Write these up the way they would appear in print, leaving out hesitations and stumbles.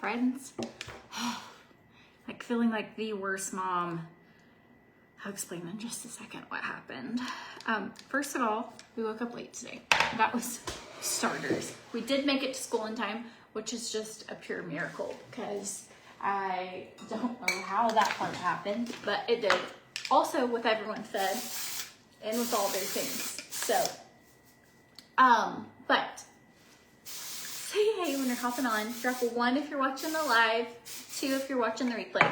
friends. Like feeling like the worst mom. I'll explain in just a second what happened. First of all, we woke up late today. That was starters. We did make it to school in time, which is just a pure miracle because I don't know how that part happened, but it did. Also with everyone fed and with all their things. So, but say hey when you're hopping on. Drop a 1 if you're watching the live, 2 if you're watching the replay.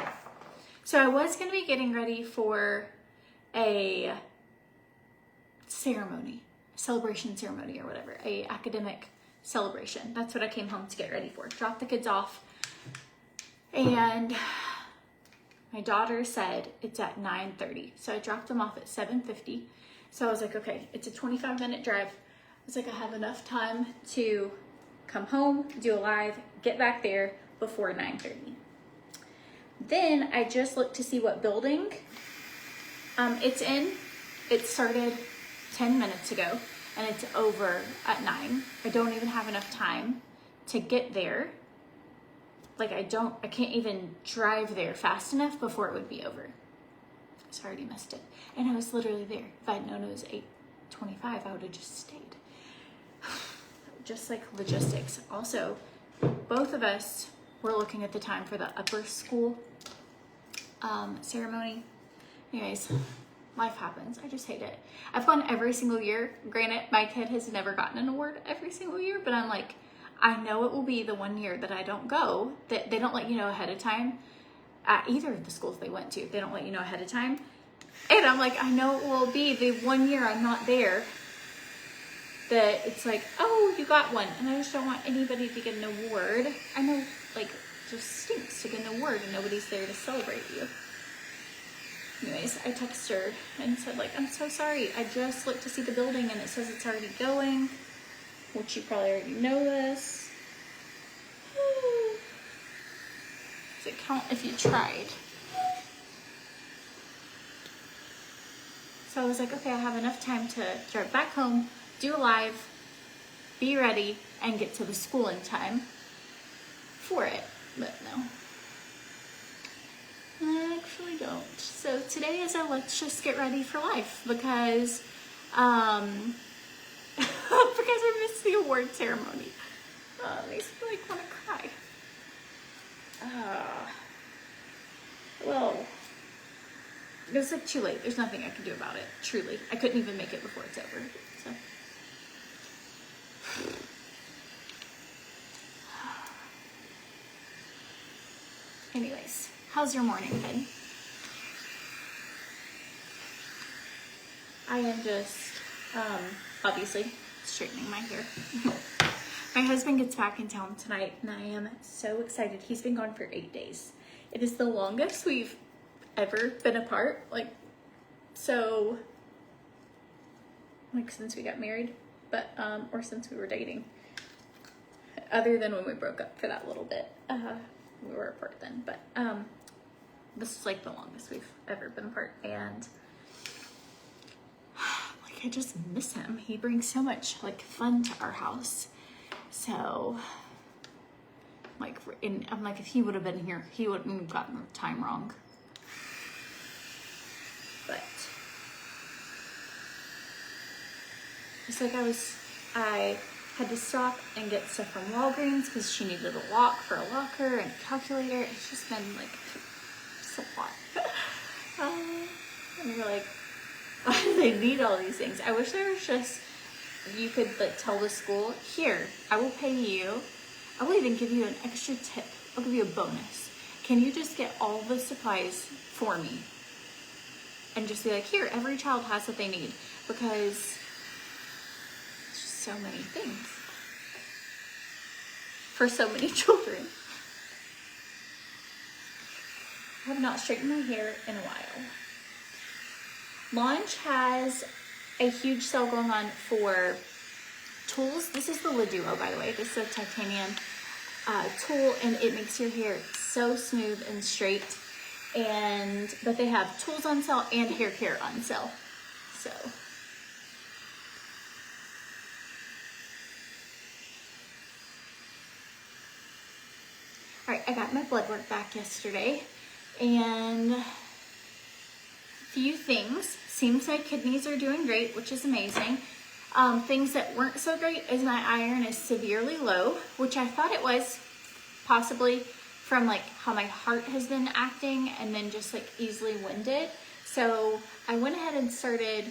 So I was going to be getting ready for a ceremony, celebration ceremony or whatever, a academic celebration. That's what I came home to get ready for. Drop the kids off. And my daughter said it's at 9:30. So I dropped them off at 7:50. So I was like, okay, it's a 25-minute drive. I was like, I have enough time to come home, do a live, get back there before 9:30. Then I just looked to see what building it's in. It started 10 minutes ago and it's over at 9. I don't even have enough time to get there. Like I can't even drive there fast enough before it would be over. So I already missed it. And I was literally there. If I'd known it was 8:25, I would have just stayed. Just like logistics. Also, both of us were looking at the time for the upper school ceremony. Anyways, life happens. I just hate it. I've gone every single year. Granted, my kid has never gotten an award every single year, but I'm like, I know it will be the one year that I don't go, that they don't let you know ahead of time at either of the schools they went to. They don't let you know ahead of time. And I'm like, I know it will be the one year I'm not there that it's like, oh, you got one. And I just don't want anybody to get an award. I know, like, it just stinks to get an award and nobody's there to celebrate you. Anyways, I texted her and said, like, I'm so sorry. I just looked to see the building and it says it's already going, which you probably already know this. Does it count if you tried? So I was like, okay, I have enough time to drive back home, do a live, be ready, and get to the school in time for it. But no, I actually don't. So today is a let's just get ready for life because because I missed the award ceremony. It makes me like want to cry. Well, it was like too late. There's nothing I can do about it. Truly, I couldn't even make it before it's over. So. Anyways, how's your morning been? I am just, obviously, straightening my hair. My husband gets back in town tonight, and I am so excited. He's been gone for 8 days. It is the longest we've ever been apart, like, so, like, since we got married, but, or since we were dating, other than when we broke up for that little bit. We were apart then, but this is like the longest we've ever been apart, and like I just miss him. He brings so much like fun to our house. So like, I'm like, if he would have been here, he wouldn't have gotten the time wrong. But it's like I had to stop and get stuff from Walgreens because she needed a lock for a locker and a calculator. It's just been like just a lot. And we're like, why do they need all these things? I wish there was just, you could like tell the school, here, I will pay you. I will even give you an extra tip. I'll give you a bonus. Can you just get all the supplies for me? And just be like, here, every child has what they need, because so many things for so many children. I have not straightened my hair in a while. Launch has a huge sale going on for tools. This is the Laduo, by the way. This is a titanium tool, and it makes your hair so smooth and straight. But they have tools on sale and hair care on sale. So all right, I got my blood work back yesterday, and a few things. Seems like kidneys are doing great, which is amazing. Things that weren't so great is my iron is severely low, which I thought it was possibly from like how my heart has been acting and then just like easily winded. So I went ahead and started,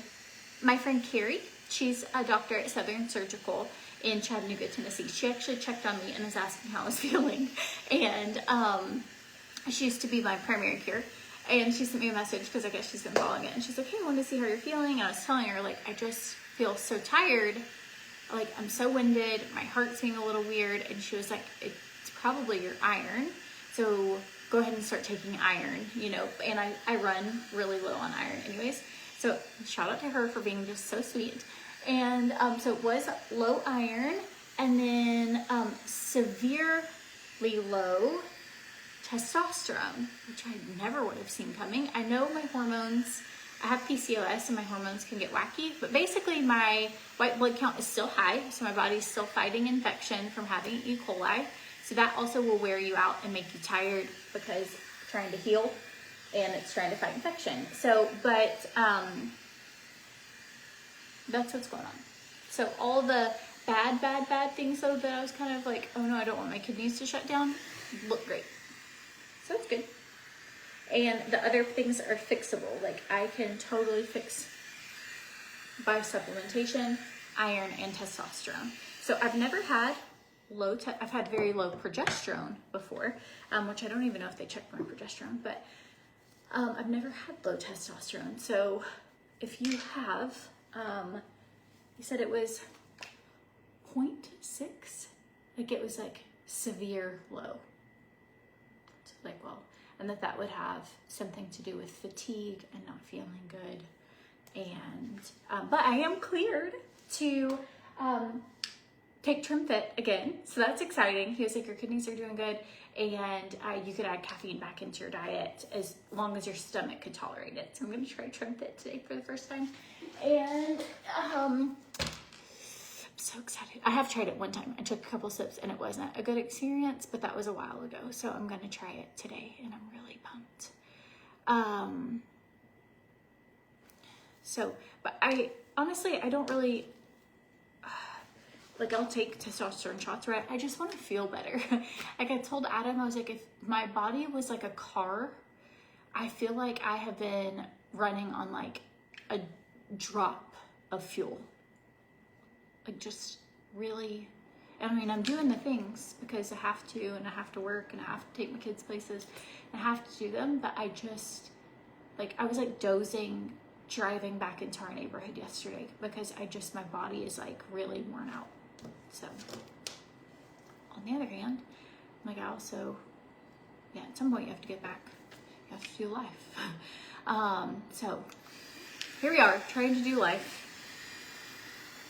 my friend Carrie, she's a doctor at Southern Surgical in Chattanooga, Tennessee. She actually checked on me and was asking how I was feeling. And she used to be my primary care. And she sent me a message because I guess she's been following it. And she's like, hey, I wanted to see how you're feeling. And I was telling her, like, I just feel so tired. Like, I'm so winded. My heart's being a little weird. And she was like, it's probably your iron. So go ahead and start taking iron, you know. And I run really low on iron anyways. So shout out to her for being just so sweet. And so it was low iron, and then severely low testosterone, which I never would have seen coming. I know my hormones, I have PCOS and my hormones can get wacky, but basically my white blood count is still high, so my body's still fighting infection from having E. coli. So that also will wear you out and make you tired because it's trying to heal and it's trying to fight infection. So, but that's what's going on. So all the bad things though that I was kind of like, oh no, I don't want my kidneys to shut down, look great. So it's good. And the other things are fixable. Like I can totally fix by supplementation, iron, and testosterone. So I've never had I've had very low progesterone before, which I don't even know if they check my progesterone, but I've never had low testosterone. So if you have, you said it was 0.6, like it was like severe low. So like, well, and that would have something to do with fatigue and not feeling good. And, but I am cleared to take TrimFit again. So that's exciting. He was like, your kidneys are doing good. And you could add caffeine back into your diet as long as your stomach could tolerate it. So I'm going to try TrimFit today for the first time. And I'm so excited. I have tried it one time. I took a couple sips and it wasn't a good experience, but that was a while ago. So I'm going to try it today and I'm really pumped. But I honestly, I don't really, like I'll take testosterone shots, right? I just want to feel better. Like I told Adam, I was like, if my body was like a car, I feel like I have been running on like a drop of fuel. Like just really, I mean, I'm doing the things because I have to, and I have to work, and I have to take my kids places, and I have to do them, but I just, like, I was like dozing driving back into our neighborhood yesterday because my body is like really worn out. So on the other hand, like I also, yeah, at some point you have to get back, you have to do life. So here we are trying to do life,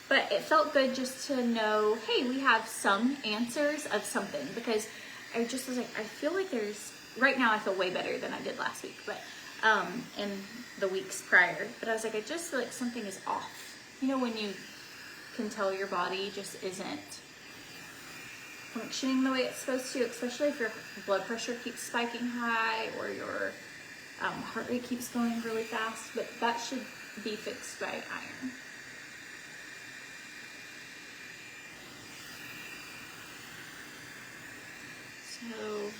but it felt good just to know, hey, we have some answers of something, because I just was like, I feel like right now I feel way better than I did last week, but in the weeks prior, but I was like, I just feel like something is off. You know, when you can tell your body just isn't functioning the way it's supposed to, especially if your blood pressure keeps spiking high or your heart rate keeps going really fast, but that should be fixed by iron. So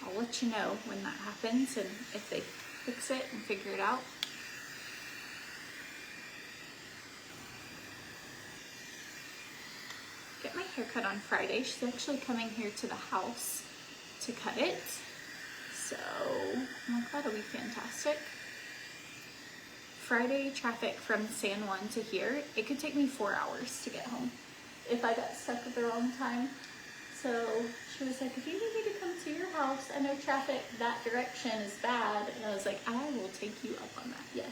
I'll let you know when that happens and if they fix it and figure it out. Get my hair cut on Friday. She's actually coming here to the house to cut it. So I'm like, that'll be fantastic. Friday traffic from San Juan to here, it could take me 4 hours to get home if I got stuck at the wrong time. So she was like, if you need me to come to your house, I know traffic that direction is bad. And I was like, I will take you up on that, yes.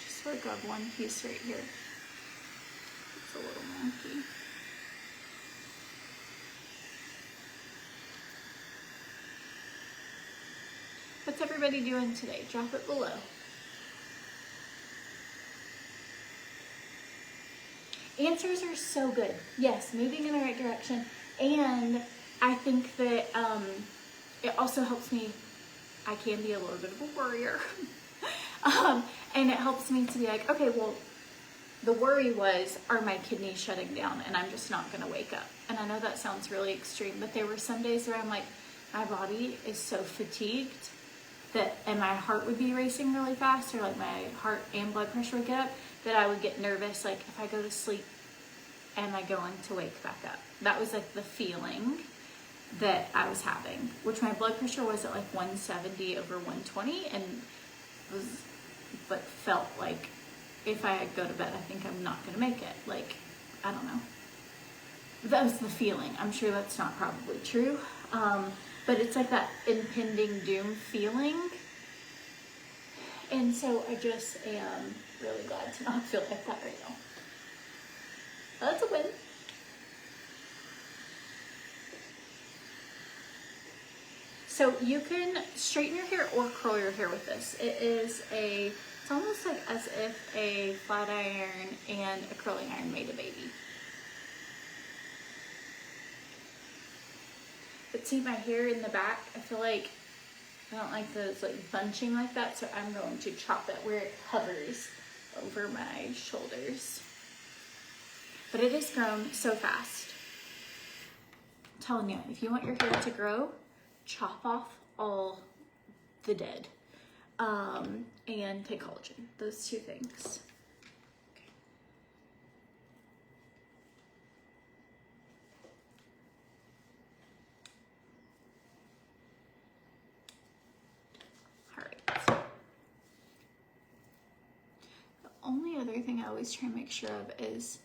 Just let go of one piece right here. It's a little wonky. What's everybody doing today? Drop it below. Answers are so good. Yes, moving in the right direction. And I think that it also helps me, I can be a little bit of a worrier. And it helps me to be like, okay, well, the worry was, are my kidneys shutting down and I'm just not gonna wake up? And I know that sounds really extreme, but there were some days where I'm like, my body is so fatigued that, and my heart would be racing really fast, or like my heart and blood pressure would get up, that I would get nervous, like if I go to sleep, am I going to wake back up? That was like the feeling that I was having, which my blood pressure was at like 170 over 120, and was, but felt like if I go to bed, I think I'm not gonna make it. Like, I don't know. That was the feeling. I'm sure that's not probably true. But it's like that impending doom feeling. And so I just am really glad to not feel like that right now. That's a win. So you can straighten your hair or curl your hair with this. It's almost like as if a flat iron and a curling iron made a baby. But see, my hair in the back, I feel like I don't like those like bunching like that, so I'm going to chop it where it hovers over my shoulders. But it has grown so fast. I'm telling you, if you want your hair to grow, chop off all the dead and take collagen. Those two things. Okay. All right. The only other thing I always try and make sure of is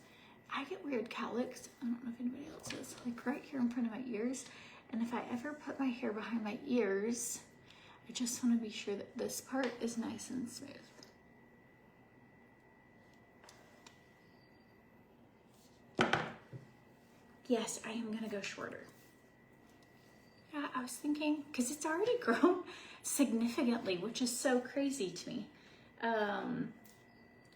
I get weird cowlicks. I don't know if anybody else does, like right here in front of my ears. And if I ever put my hair behind my ears, I just want to be sure that this part is nice and smooth. Yes, I am going to go shorter. Yeah, I was thinking, because it's already grown significantly, which is so crazy to me.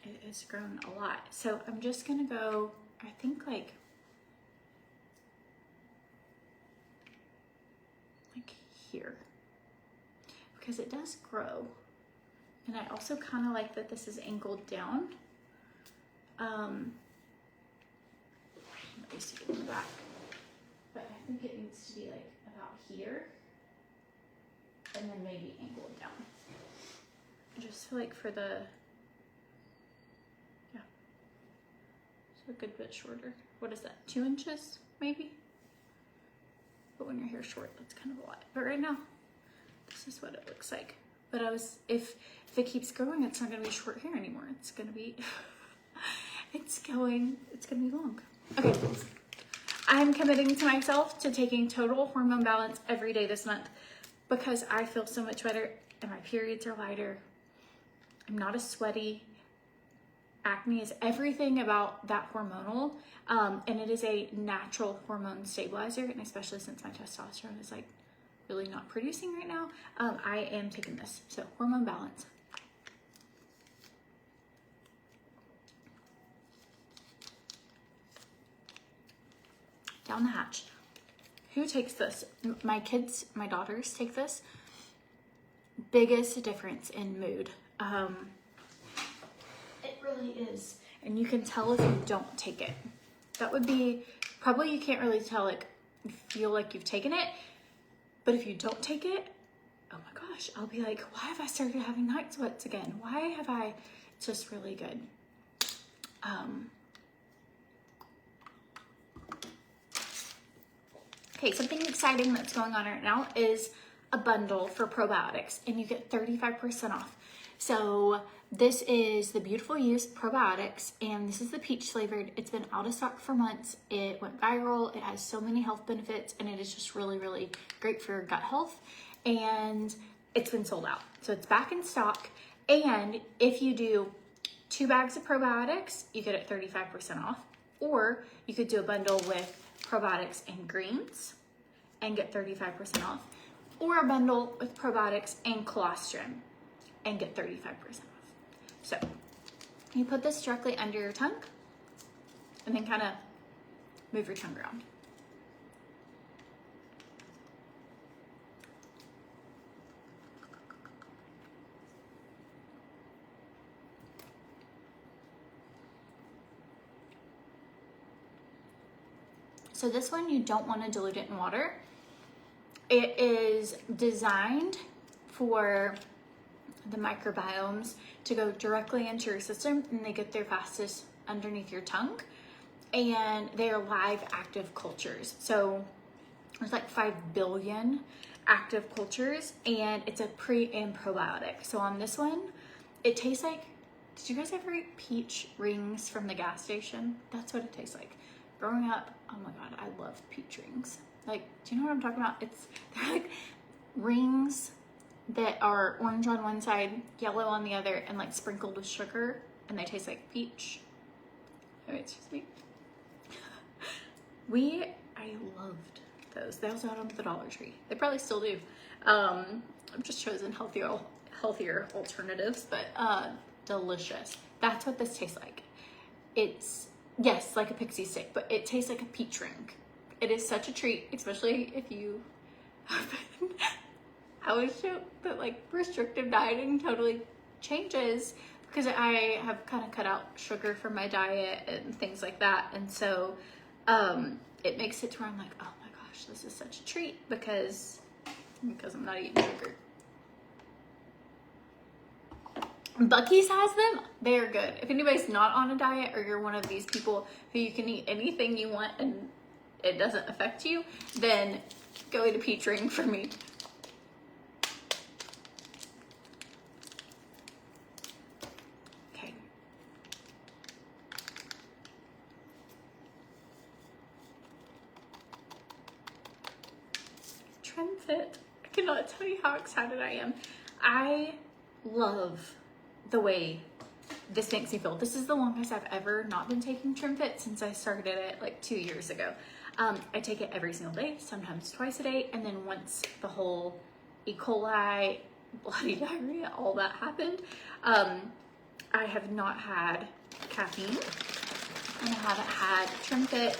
It has grown a lot. So I'm just going to go, I think like here, because it does grow. And I also kind of like that this is angled down. Let me see it in the back. But I think it needs to be like about here, and then maybe angled down. Just feel like for the, yeah, so a good bit shorter. What is that, 2 inches maybe? But when your hair's short, that's kind of a lot. But right now, this is what it looks like. But if it keeps growing, it's not gonna be short hair anymore. It's gonna be, it's gonna be long. Okay, I'm committing to myself to taking total hormone balance every day this month because I feel so much better and my periods are lighter. I'm not as sweaty. Acne is everything about that hormonal, and it is a natural hormone stabilizer, and especially since my testosterone is like really not producing right now, I am taking this. So hormone balance. Down the hatch. Who takes this? My kids, my daughters take this. Biggest difference in mood. It really is. And you can tell if you don't take it. That would be, probably you can't really tell, like, you feel like you've taken it. But if you don't take it, oh my gosh, I'll be like, why have I started having night sweats again? Why have I, it's just really good. Okay, something exciting that's going on right now is a bundle for probiotics, and you get 35% off. So this is the Beautiful Use Probiotics, and this is the peach flavored. It's been out of stock for months. It went viral. It has so many health benefits, and it is just really, really great for your gut health. And it's been sold out. So it's back in stock. And if you do 2 bags of probiotics, you get it 35% off. Or you could do a bundle with probiotics and greens and get 35% off. or a bundle with probiotics and colostrum and get 35% off. So you put this directly under your tongue and then kind of move your tongue around. So this one, you don't want to dilute it in water. It is designed for the microbiomes to go directly into your system, and they get there fastest underneath your tongue. And they are live active cultures. So there's like 5 billion active cultures, and it's a pre and probiotic. So on this one, it tastes like, did you guys ever eat peach rings from the gas station? That's what it tastes like. Growing up, oh my God, I love peach rings. Like, do you know what I'm talking about? They're like rings that are orange on one side, yellow on the other, and like sprinkled with sugar, and they taste like peach. Oh, it's just me. I loved those. They also had them at the Dollar Tree. They probably still do. I've just chosen healthier alternatives, but delicious. That's what this tastes like. It's, yes, like a pixie stick, but it tastes like a peach ring. It is such a treat, especially if you have been, I was shocked that like restrictive dieting totally changes, because I have kind of cut out sugar from my diet and things like that. And so it makes it to where I'm like, oh my gosh, this is such a treat because I'm not eating sugar. Buc-ee's has them. They're good. If anybody's not on a diet, or you're one of these people who you can eat anything you want and it doesn't affect you, then go eat a peach ring for me. Okay. TrimFit. I cannot tell you how excited I am. I love the way this makes me feel. This is the longest I've ever not been taking TrimFit since I started it like 2 years ago. I take it every single day, sometimes twice a day, and then once the whole E. coli, bloody diarrhea, all that happened, I have not had caffeine, and I haven't had TrimFit,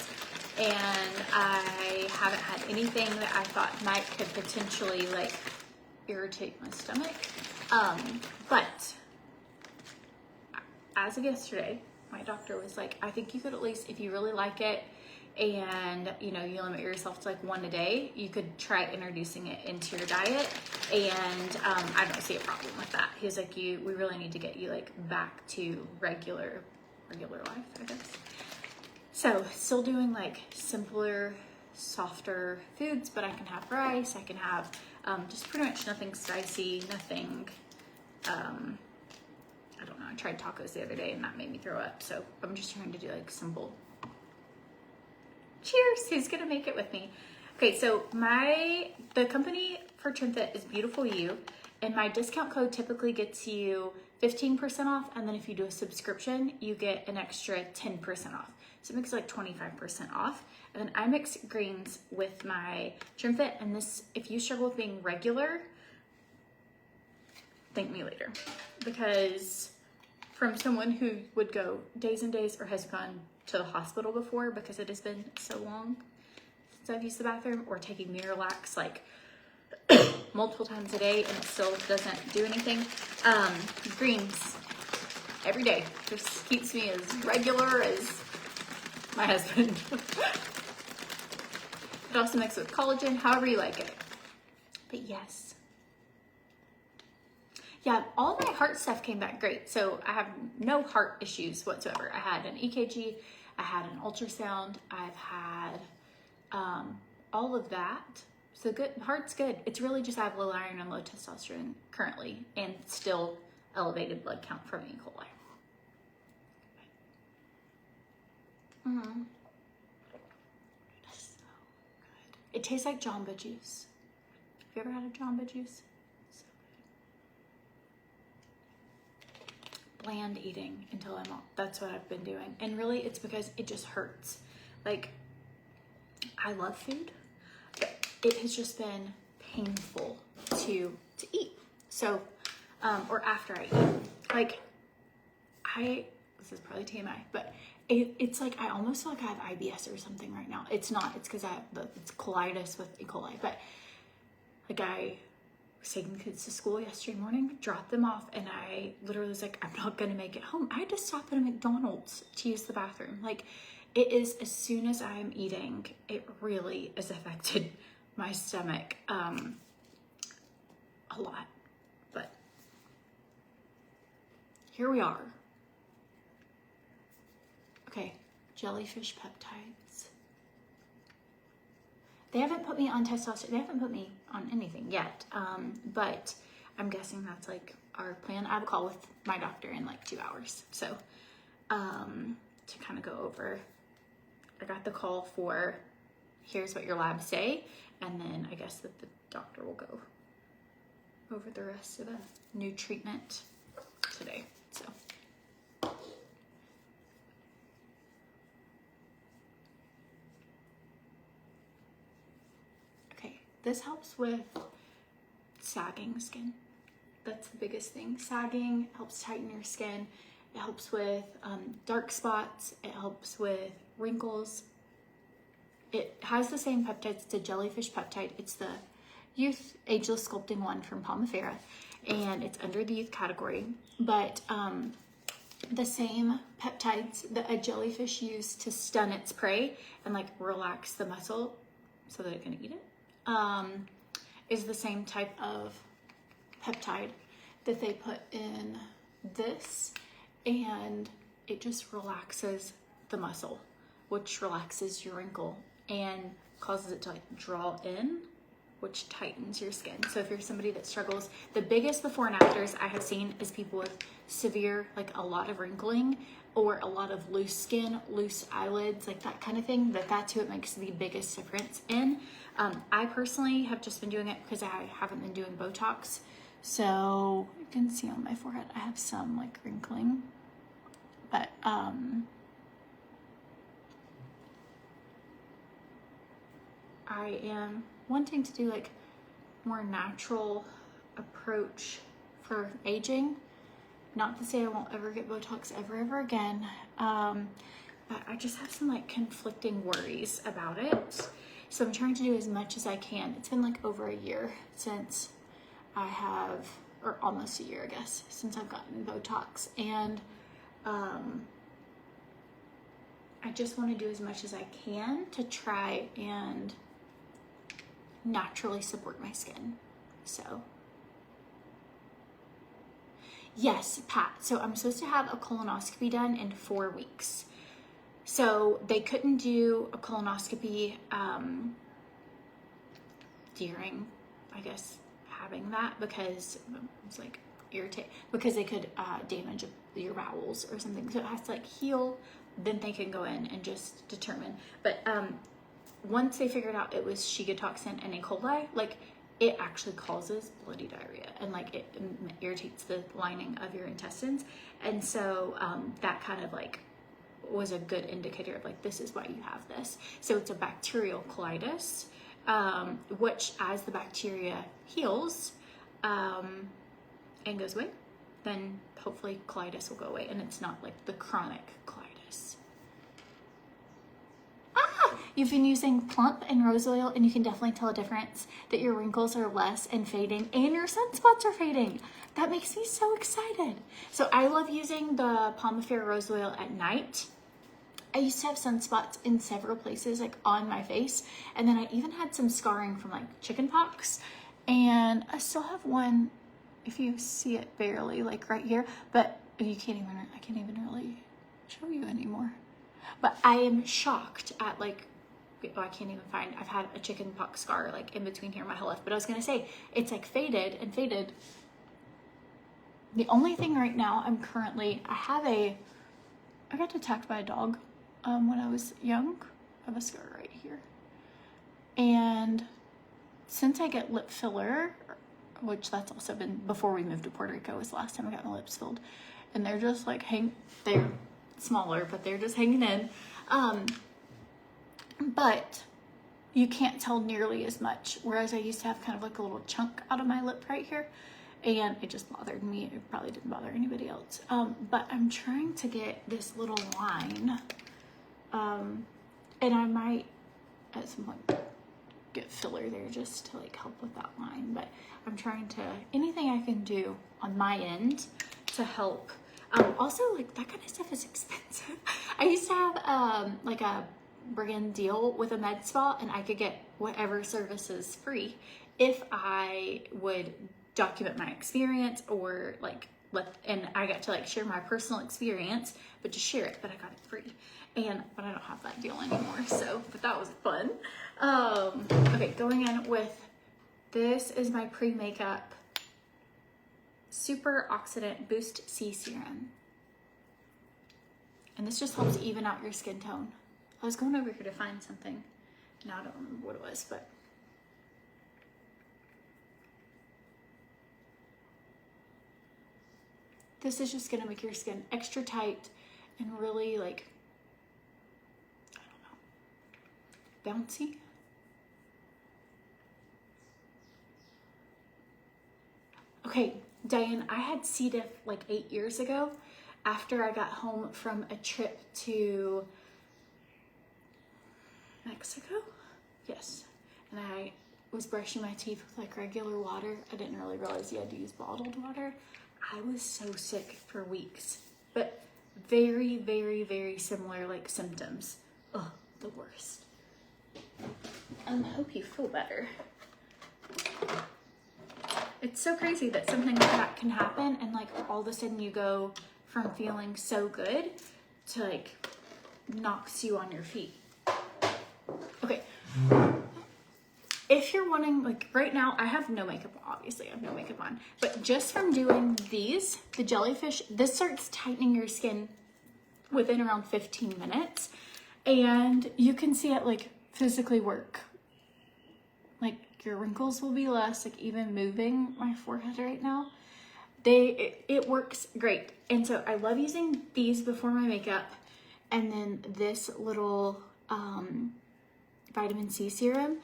and I haven't had anything that I thought could potentially like irritate my stomach. But as of yesterday, my doctor was like, I think you could at least, if you really like it and you limit yourself to like 1 a day, you could try introducing it into your diet. And I don't see a problem with that. He was like, we really need to get you like back to regular life, I guess. So still doing like simpler, softer foods, but I can have rice, I can have just pretty much nothing spicy, nothing, I don't know, I tried tacos the other day and that made me throw up. So I'm just trying to do like simple. Cheers, who's gonna make it with me? Okay, so the company for TrimFit is Beautiful You, and my discount code typically gets you 15% off, and then if you do a subscription, you get an extra 10% off. So it makes like 25% off. And then I mix greens with my TrimFit, and this, if you struggle with being regular, thank me later. Because from someone who would go days and days or has gone to the hospital before because it has been so long since I've used the bathroom, or taking Miralax like multiple times a day and it still doesn't do anything. Greens every day just keeps me as regular as my husband. It also mixes with collagen, however you like it. But yes. Yeah, all my heart stuff came back great. So I have no heart issues whatsoever. I had an EKG, I had an ultrasound, I've had all of that. So good, heart's good. It's really just I have low iron and low testosterone currently, and still elevated blood count from E. coli. It's so good. It tastes like Jamba juice. Have you ever had a Jamba juice? So good. Bland eating until I'm off. That's what I've been doing. And really it's because it just hurts. Like, I love food, but it has just been painful to eat. So, or after I eat, like this is probably TMI, but it's like, I almost feel like I have IBS or something right now. It's not, it's because it's colitis with E. coli, but like I was taking the kids to school yesterday morning, dropped them off, and I literally was like, I'm not gonna make it home. I had to stop at a McDonald's to use the bathroom. Like, it is, as soon as I'm eating, it really has affected my stomach a lot. But here we are. Okay, Jellyfish peptides. They haven't put me on testosterone. They haven't put me on anything yet. But I'm guessing that's like our plan. I have a call with my doctor in like 2 hours. So to kind of go over, I got the call for, here's what your labs say. And then I guess that the doctor will go over the rest of the new treatment today. So. This helps with sagging skin. That's the biggest thing. Sagging helps tighten your skin. It helps with dark spots. It helps with wrinkles. It has the same peptides. It's a Jellyfish peptide. It's the Youth Ageless Sculpting one from Pomifera, and it's under the youth category. But the same peptides that a jellyfish used to stun its prey and like relax the muscle so that it can eat it, is the same type of peptide that they put in this, and it just relaxes the muscle, which relaxes your wrinkle and causes it to like draw in, which tightens your skin. So if you're somebody that struggles, the biggest before and afters I have seen is people with severe, like a lot of wrinkling or a lot of loose skin, loose eyelids, like that kind of thing, that's who it makes the biggest difference in. I personally have just been doing it because I haven't been doing Botox. So you can see on my forehead, I have some like wrinkling, but I am wanting to do like more natural approach for aging. Not to say I won't ever get Botox ever again, but I just have some like conflicting worries about it. So I'm trying to do as much as I can. It's been like over a year since I have, or almost a year I guess, since I've gotten Botox, and I just want to do as much as I can to try and naturally support my skin. So yes, Pat, so I'm supposed to have a colonoscopy done in 4 weeks. So they couldn't do a colonoscopy during, I guess, having that because it's like irritate, because they could damage your bowels or something. So it has to like heal, then they can go in and just determine. But once they figured out it was Shiga toxin and E. coli, like it actually causes bloody diarrhea and like it irritates the lining of your intestines. And so that kind of like was a good indicator of like, this is why you have this. So it's a bacterial colitis, which as the bacteria heals and goes away, then hopefully colitis will go away and it's not like the chronic colitis. You've been using Plump and rose oil, and you can definitely tell a difference that your wrinkles are less and fading and your sunspots are fading. That makes me so excited. So I love using the Pomifera rose oil at night. I used to have sunspots in several places, like on my face, and then I even had some scarring from like chicken pox, and I still have one, if you see it barely, like right here, but I can't even really show you anymore. But I am shocked at like, I can't even find, I've had a chicken pox scar like in between here and my whole life, but I was gonna say, it's like faded and faded. The only thing right now I got attacked by a dog when I was young. I have a scar right here. And since I get lip filler, which that's also been before we moved to Puerto Rico, was the last time I got my lips filled. And they're just like they're smaller, but they're just hanging in. But you can't tell nearly as much. Whereas I used to have kind of like a little chunk out of my lip right here, and it just bothered me. It probably didn't bother anybody else. But I'm trying to get this little line, and I might at some point get filler there just to like help with that line. But I'm trying to, anything I can do on my end to help. Also, like, that kind of stuff is expensive. I used to have like a brand deal with a med spa, and I could get whatever services free if I would document my experience, or like and I got to like share my personal experience, but just share it, but I got it free. But I don't have that deal anymore, so, but that was fun. Okay, going in with, this is my pre-makeup Super Oxidant Boost C Serum. And this just helps even out your skin tone. I was going over here to find something. Now I don't remember what it was, but. This is just gonna make your skin extra tight and really like, I don't know, bouncy. Okay, Diane, I had C. diff like 8 years ago after I got home from a trip to Mexico. Yes, and I was brushing my teeth with like regular water. I didn't really realize you had to use bottled water. I was so sick for weeks, but very, very, very similar like symptoms. Ugh, the worst. I hope you feel better. It's so crazy that something like that can happen, and like all of a sudden you go from feeling so good to like knocks you on your feet. Okay. If you're wanting, like right now, I have no makeup, obviously I have no makeup on, but just from doing these, the Jellyfish, this starts tightening your skin within around 15 minutes, and you can see it like physically work. Like your wrinkles will be less, like even moving my forehead right now, it works great. And so I love using these before my makeup, and then this little vitamin C serum.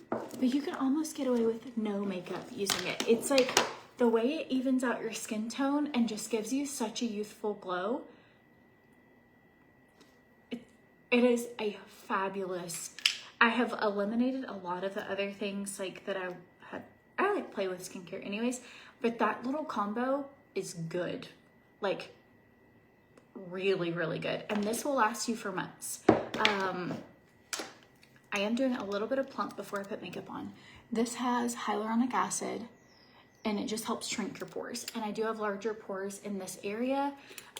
But you can almost get away with no makeup using it. It's like the way it evens out your skin tone and just gives you such a youthful glow. It is a fabulous. I have eliminated a lot of the other things like that I like play with skincare anyways, but that little combo is good. Like really, really good. And this will last you for months. I am doing a little bit of plump before I put makeup on. This has hyaluronic acid, and it just helps shrink your pores. And I do have larger pores in this area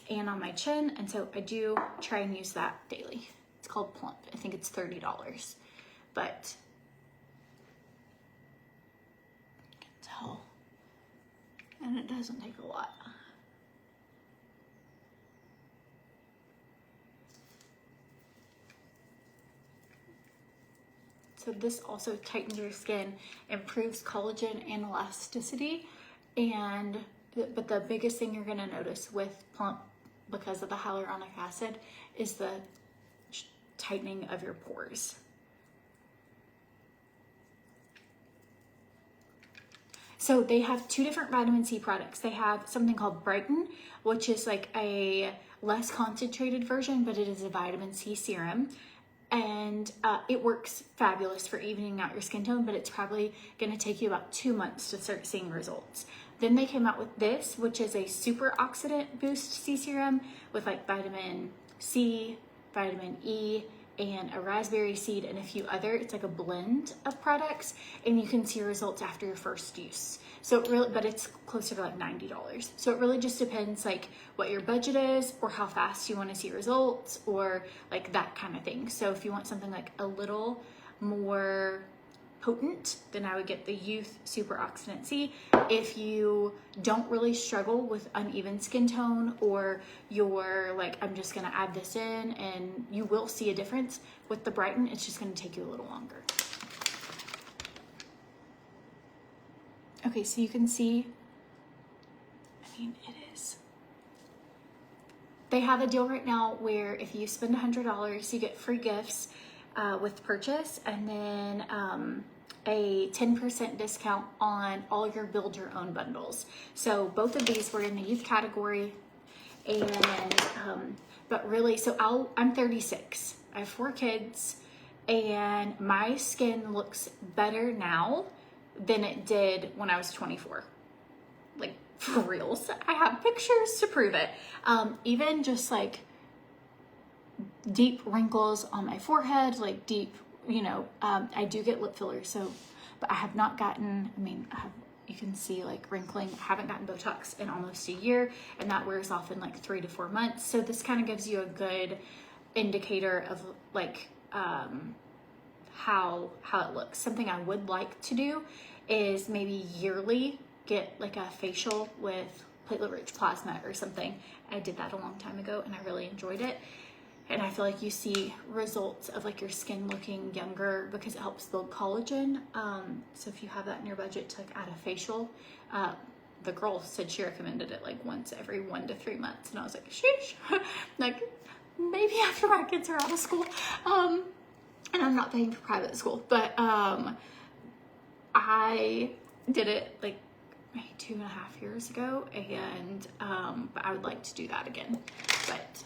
and on my chin, and so I do try and use that daily. It's called Plump. I think it's $30, but you can tell, and it doesn't take a lot. So this also tightens your skin, improves collagen and elasticity, but the biggest thing you're gonna notice with Plump, because of the hyaluronic acid, is the tightening of your pores. So they have two different vitamin C products. They have something called Brighten, which is like a less concentrated version, but it is a vitamin C serum. And it works fabulous for evening out your skin tone, but it's probably gonna take you about 2 months to start seeing results. Then they came out with this, which is a super oxidant boost C serum with like vitamin C, vitamin E, and a raspberry seed and a few other. It's like a blend of products, and you can see results after your first use. So it really, but it's closer to like $90. So it really just depends like what your budget is, or how fast you want to see results, or like that kind of thing. So if you want something like a little more potent, then I would get the Youth Super Oxidant C. If you don't really struggle with uneven skin tone, or you're like, I'm just gonna add this in, and you will see a difference with the Brighten, it's just gonna take you a little longer. Okay, so you can see, I mean, it is. They have a deal right now where if you spend $100, you get free gifts. with purchase, and then a 10% discount on all your build your own bundles. So both of these were in the youth category, and but really, so I'm 36. I have 4 kids, and my skin looks better now than it did when I was 24. Like, for reals. I have pictures to prove it. Even just like deep wrinkles on my forehead, like deep, you know, I do get lip fillers, so, but I have not gotten, I mean, you can see like wrinkling. I haven't gotten Botox in almost a year, and that wears off in like 3 to 4 months. So this kind of gives you a good indicator of like how it looks. Something I would like to do is maybe yearly get like a facial with platelet-rich plasma or something. I did that a long time ago, and I really enjoyed it. And I feel like you see results of like your skin looking younger because it helps build collagen. So if you have that in your budget to like add a facial, the girl said she recommended it like once every 1 to 3 months. And I was like, sheesh, like maybe after my kids are out of school. And I'm not paying for private school, but I did it like maybe 2.5 years ago. And but I would like to do that again. But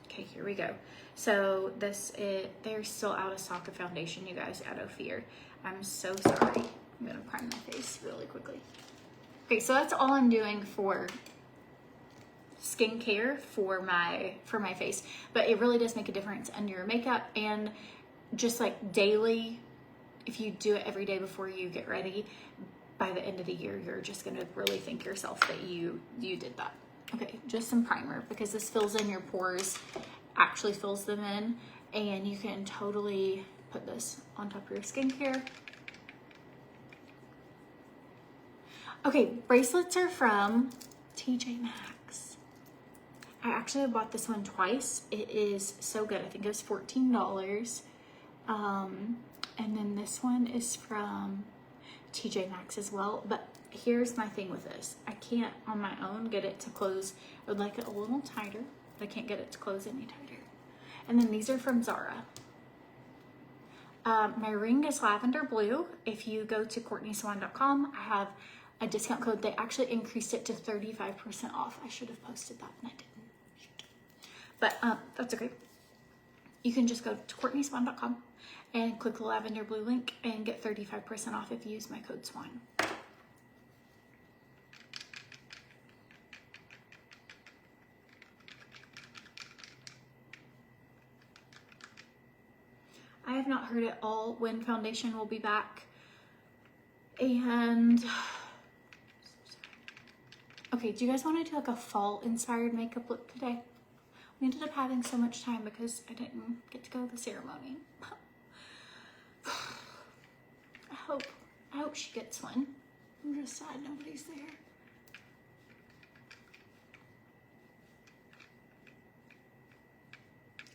okay, here we go. So they're still out of stock of foundation, you guys, out of fear. I'm so sorry. I'm gonna prime my face really quickly. Okay, so that's all I'm doing for skincare for my face, but it really does make a difference under your makeup, and just like daily, if you do it every day before you get ready, by the end of the year, you're just gonna really thank yourself that you did that. Okay, just some primer, because this fills in your pores, actually fills them in, and you can totally put this on top of your skincare. Okay, bracelets are from TJ Maxx. I actually bought this one twice. It is so good. I think it was $14. And then this one is from TJ Maxx as well. But here's my thing with this. I can't on my own get it to close. I would like it a little tighter, but I can't get it to close any tighter. And then these are from Zara. My ring is lavender blue. If you go to CourtneySwan.com, I have a discount code. They actually increased it to 35% off. I should have posted that and I didn't. But that's okay. You can just go to CourtneySwan.com and click the lavender blue link and get 35% off if you use my code SWAN. I have not heard at all when foundation will be back. And okay, do you guys want to do like a fall inspired makeup look today? We ended up having so much time because I didn't get to go to the ceremony. I hope she gets one. I'm just sad nobody's there.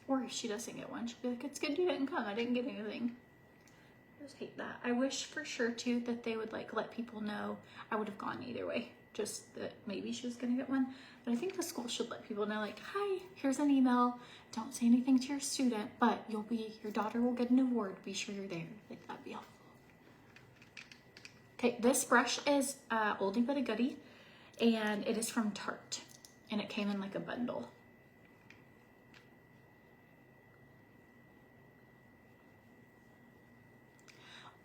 Or if she doesn't get one, she'll be like, it's good you didn't come. I didn't get anything. I just hate that. I wish for sure too that they would like let people know. I would have gone either way. Just that maybe she was gonna get one. But I think the school should let people know, like, hi, here's an email. Don't say anything to your student, but your daughter will get an award. Be sure you're there. Like, that'd be helpful. Okay, this brush is oldie but a goodie, and it is from Tarte, and it came in like a bundle.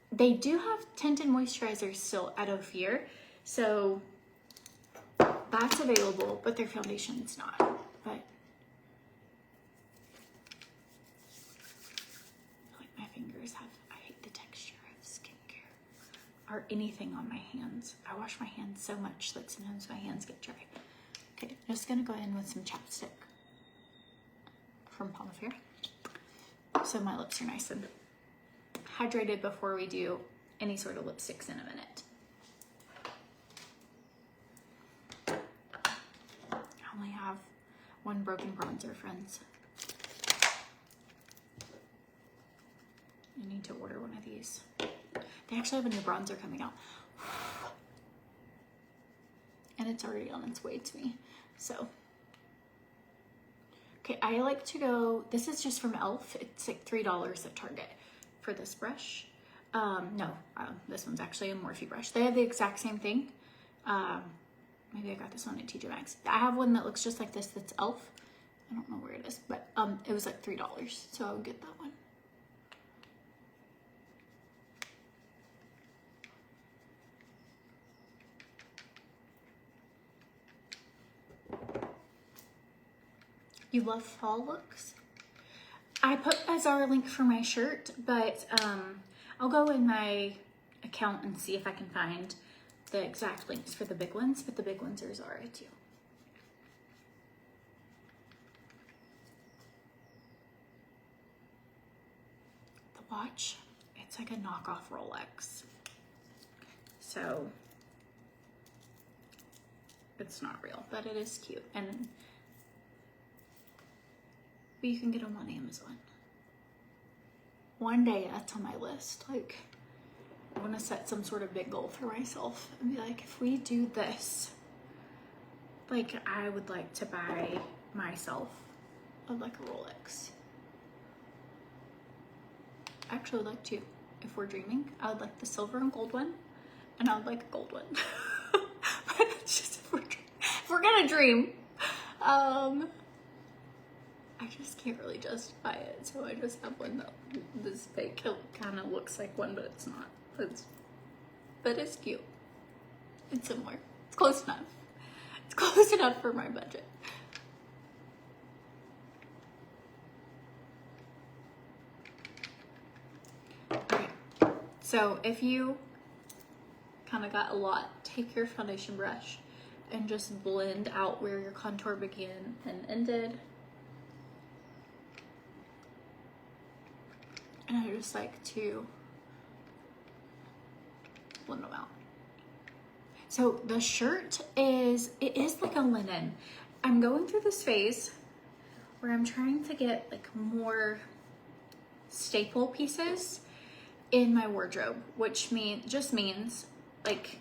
They do have tinted moisturizers still at Ophir, so that's available, but their foundation's not. But like my fingers have, I hate the texture of skincare or anything on my hands. I wash my hands so much, like sometimes my hands get dry. Okay, I'm just gonna go in with some chapstick from Palm Affair, so my lips are nice and hydrated before we do any sort of lipsticks in a minute. I only have one broken bronzer, friends. I need to order one of these. They actually have a new bronzer coming out. And it's already on its way to me. So, Okay, I like to go, this is just from e.l.f. It's like $3 at Target for this brush. No, this one's actually a Morphe brush. They have the exact same thing. Maybe I got this one at TJ Maxx. I have one that looks just like this that's e.l.f. I don't know where it is, but it was like $3, so I would get that one. You love fall looks? I put as our link for my shirt, but I'll go in my account and see if I can find the exact links for the big ones, but the big ones are Zara too. The watch, it's like a knockoff Rolex. So it's not real, but it is cute. And you can get them on Amazon. One day, that's on my list. Like, I want to set some sort of big goal for myself and be like, if we do this, like, I would like to buy myself like a Rolex. I actually would like to, if we're dreaming, I would like the silver and gold one, and I would like a gold one. But it's just if we're gonna dream. I just can't really justify it, so I just have one that this fake kind of looks like one, but it's not. But it's cute. It's similar. It's close enough. It's close enough for my budget. Okay, so if you kind of got a lot, take your foundation brush and just blend out where your contour began and ended. And I just like to blend them out. So the shirt it is like a linen. I'm going through this phase where I'm trying to get like more staple pieces in my wardrobe, which just means like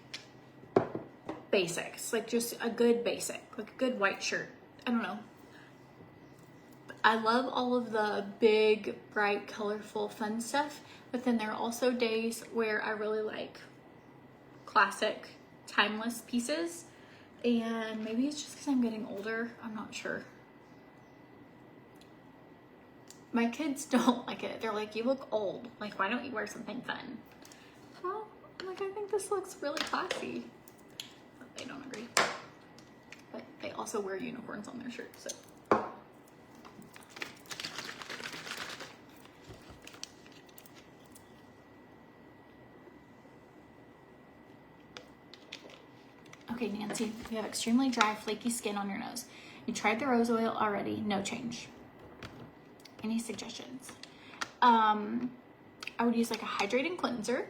basics, like just a good basic, like a good white shirt. I don't know. I love all of the big, bright, colorful, fun stuff, but then there are also days where I really like classic, timeless pieces, and maybe it's just because I'm getting older, I'm not sure. My kids don't like it. They're like, you look old. Like, why don't you wear something fun? Well, like, I think this looks really classy. But they don't agree. But they also wear unicorns on their shirts, so. Okay, Nancy, you have extremely dry, flaky skin on your nose. You tried the rose oil already, no change. Any suggestions? I would use like a hydrating cleanser,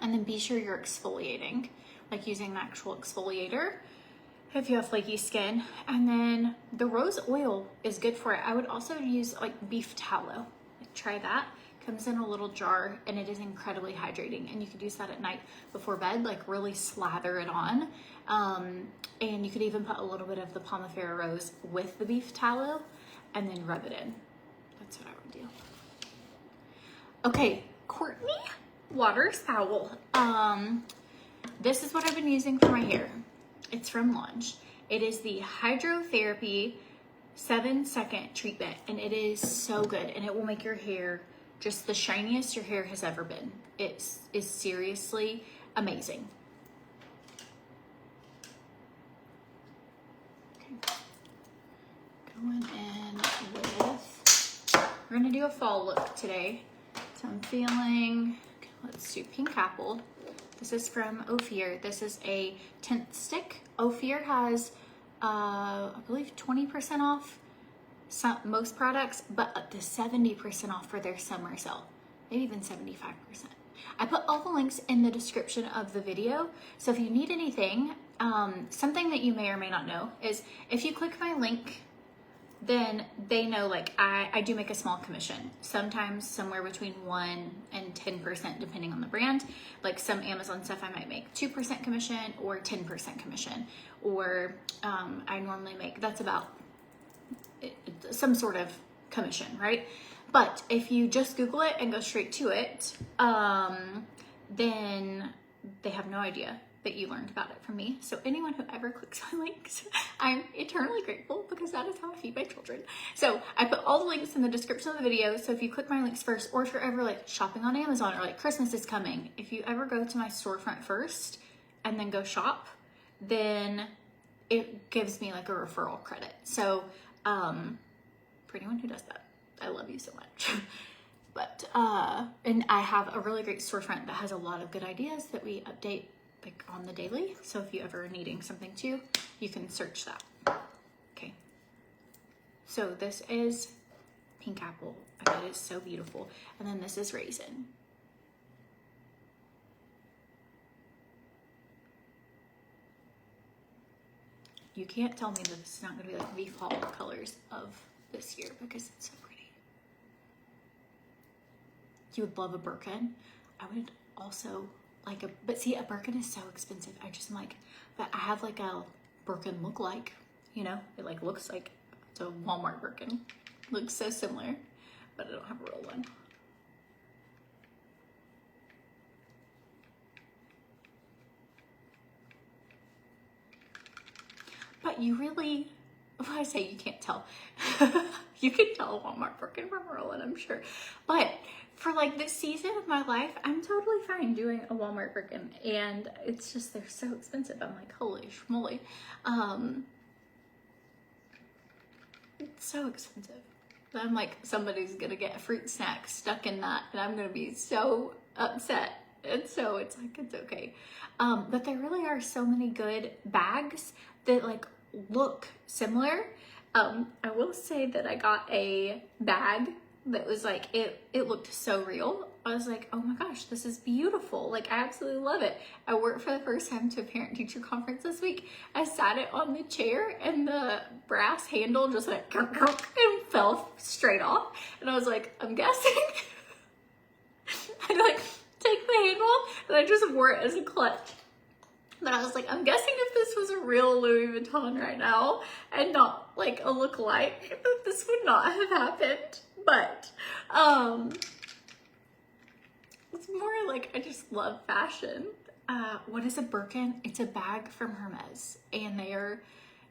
and then be sure you're exfoliating, like using an actual exfoliator if you have flaky skin. And then the rose oil is good for it. I would also use like beef tallow. Like, try that. Comes in a little jar, and it is incredibly hydrating, and you could use that at night before bed, like really slather it on. And you could even put a little bit of the Pomifera rose with the beef tallow and then rub it in. That's what I would do. Okay, Courtney, water towel. This is what I've been using for my hair. It's from Lash. It is the Hydrotherapy 7-second treatment, and it is so good, and it will make your hair just the shiniest your hair has ever been. It is seriously amazing. Okay. Going in with, we're gonna do a fall look today. So I'm feeling, let's do pink apple. This is from Ophir. This is a tint stick. Ophir has, I believe 20% off most products, but up to 70% off for their summer sale, maybe even 75%. I put all the links in the description of the video, so if you need anything, something that you may or may not know is if you click my link, then they know like I do make a small commission, sometimes somewhere between 1 and 10% depending on the brand. Like some Amazon stuff I might make 2% commission or 10% commission, or I normally make, that's about some sort of commission, right? But if you just Google it and go straight to it, then they have no idea that you learned about it from me. So anyone who ever clicks my links, I'm eternally grateful, because that is how I feed my children. So I put all the links in the description of the video. So if you click my links first, or if you're ever like shopping on Amazon, or like Christmas is coming, if you ever go to my storefront first and then go shop, then it gives me like a referral credit. So for anyone who does that, I love you so much. But and I have a really great storefront that has a lot of good ideas that we update like on the daily. So if you ever are needing something too, you can search that. Okay. So this is pink apple. It is so beautiful. And then this is raisin. You can't tell me that this is not going to be like the fall colors of this year, because it's so pretty. You would love a Birkin. I would also like but see, a Birkin is so expensive. I just am like, but I have like a Birkin look like, you know, it like looks like it's a Walmart Birkin. Looks so similar, but I don't have a real one. But you really, when I say you can't tell, you can tell a Walmart Birkin from a real one, I'm sure. But for like this season of my life, I'm totally fine doing a Walmart Birkin, and it's just, they're so expensive. I'm like, holy schmoly. It's so expensive. I'm like, somebody's gonna get a fruit snack stuck in that, and I'm gonna be so upset. And so it's like, it's okay. But there really are so many good bags that like look similar. I will say that I got a bag that was like, it looked so real. I was like, oh my gosh, this is beautiful. Like, I absolutely love it. I worked for the first time to a parent teacher conference this week. I sat it on the chair, and the brass handle just like and fell straight off. And I was like, I'm guessing. I'd like take the handle, and I just wore it as a clutch. But I was like, I'm guessing if this was a real Louis Vuitton right now and not like a look-alike, this would not have happened. But it's more like, I just love fashion. What is a Birkin? It's a bag from Hermes, and they are,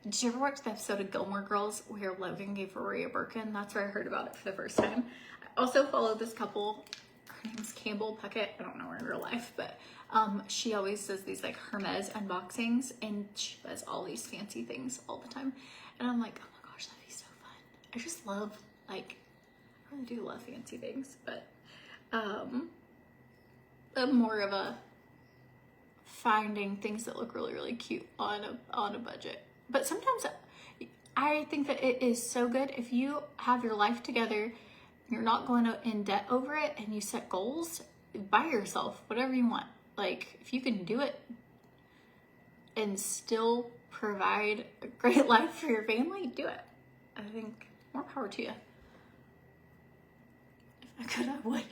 did you ever watch the episode of Gilmore Girls where Logan gave Rory a Birkin? That's where I heard about it for the first time. I also follow this couple. Her name's Campbell Puckett. I don't know her in real life, but she always does these like Hermes unboxings, and she does all these fancy things all the time. And I'm like, oh my gosh, that'd be so fun. I just love, like, I really do love fancy things, but I'm more of a finding things that look really, really cute on a budget. But sometimes I think that it is so good if you have your life together, you're not going in debt over it, and you set goals, buy yourself whatever you want. Like, if you can do it and still provide a great life for your family, do it. I think more power to you. If I could, I would.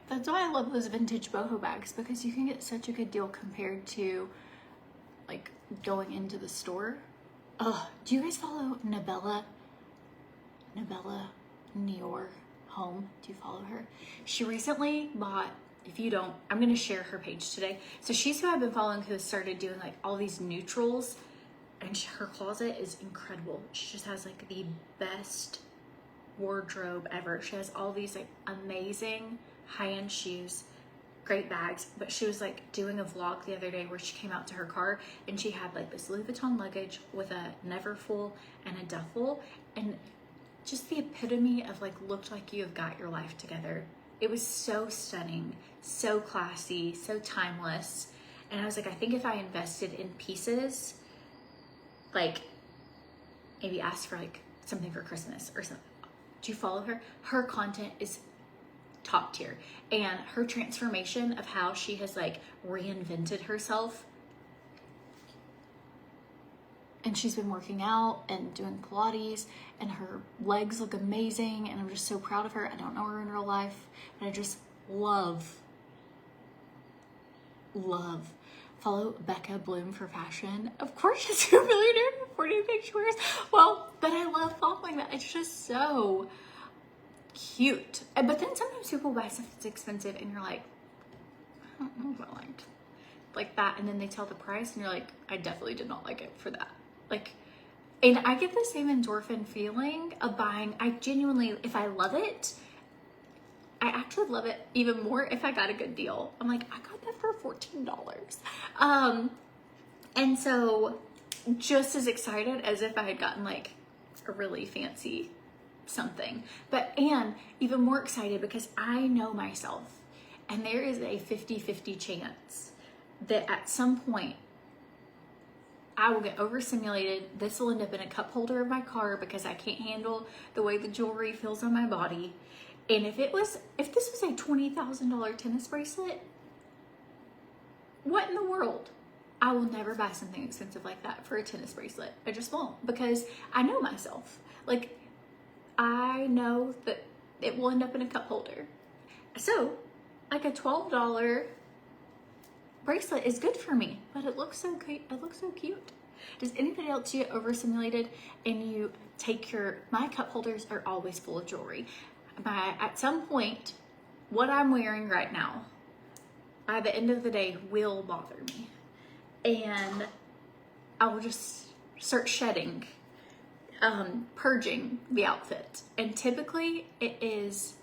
That's why I love those vintage boho bags, because you can get such a good deal compared to like going into the store. Oh, do you guys follow Nabella Nior Home? Do you follow her? She recently bought, if you don't, I'm gonna share her page today. So she's who I've been following, who has started doing like all these neutrals, and her closet is incredible. She just has like the best wardrobe ever. She has all these like amazing high-end shoes, great bags. But she was like doing a vlog the other day where she came out to her car, and she had like this Louis Vuitton luggage with a Neverfull and a duffel, and just the epitome of like, looked like you have got your life together. It was so stunning, so classy, so timeless. And I was like, I think if I invested in pieces, like maybe ask for like something for Christmas or something. Do you follow her? Her content is top tier, and her transformation of how she has like reinvented herself, and she's been working out and doing Pilates, and her legs look amazing, and I'm just so proud of her. I don't know her in real life, but I just love follow Becca Bloom for fashion. Of course she's a millionaire for 40 things she wears. Well, but I love following that. It's just so cute. But then sometimes people buy stuff that's expensive and you're like, I don't know if I like that. And then they tell the price and you're like, I definitely did not like it for that. Like, and I get the same endorphin feeling of buying. I genuinely, if I love it, I actually love it even more if I got a good deal. I'm like, I got that for $14. And so just as excited as if I had gotten like a really fancy something, and even more excited because I know myself and there is a 50-50 chance that at some point I will get overstimulated. This will end up in a cup holder of my car because I can't handle the way the jewelry feels on my body. And if this was a $20,000 tennis bracelet, what in the world? I will never buy something expensive like that for a tennis bracelet. I just won't, because I know myself. Like, I know that it will end up in a cup holder. So, like a $12 bracelet is good for me, but it looks so cute. It looks so cute. Does anybody else get overstimulated and you take my cup holders are always full of jewelry. At some point, what I'm wearing right now, by the end of the day, will bother me. And I will just start shedding, purging the outfit. And typically it is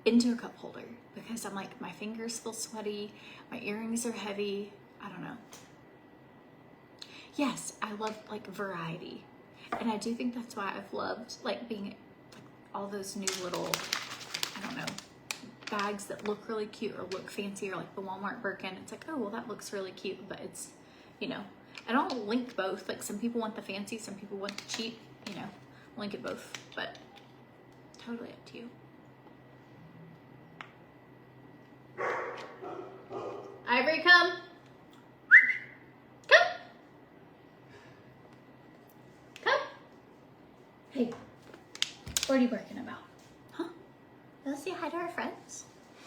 into a cup holder because I'm like, my fingers feel sweaty, my earrings are heavy, I don't know. Yes, I love like variety. And I do think that's why I've loved like being all those new little, I don't know, bags that look really cute or look fancy, or like the Walmart Birkin. It's like, oh, well, that looks really cute, but it's, you know, and I'll link both. Like some people want the fancy, some people want the cheap, you know, link it both, but totally up to you. Ivory, come. Come. Come. Hey. What are you barking about? Huh? Let's say hi to our friends.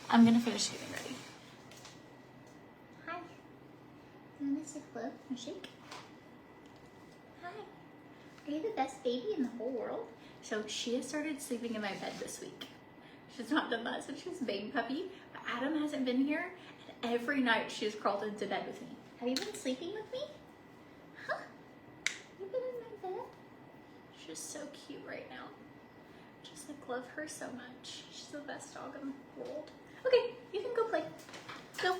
I'm gonna finish getting ready. Hi. You wanna say hello and shake? Hi. Are you the best baby in the whole world? So she has started sleeping in my bed this week. She's not done that since she was a baby puppy, but Adam hasn't been here, and every night she has crawled into bed with me. Have you been sleeping with me? Huh? You've been in my bed? She's so cute right now. Just like love her so much. She's the best dog in the world. Okay, you can go play. Go.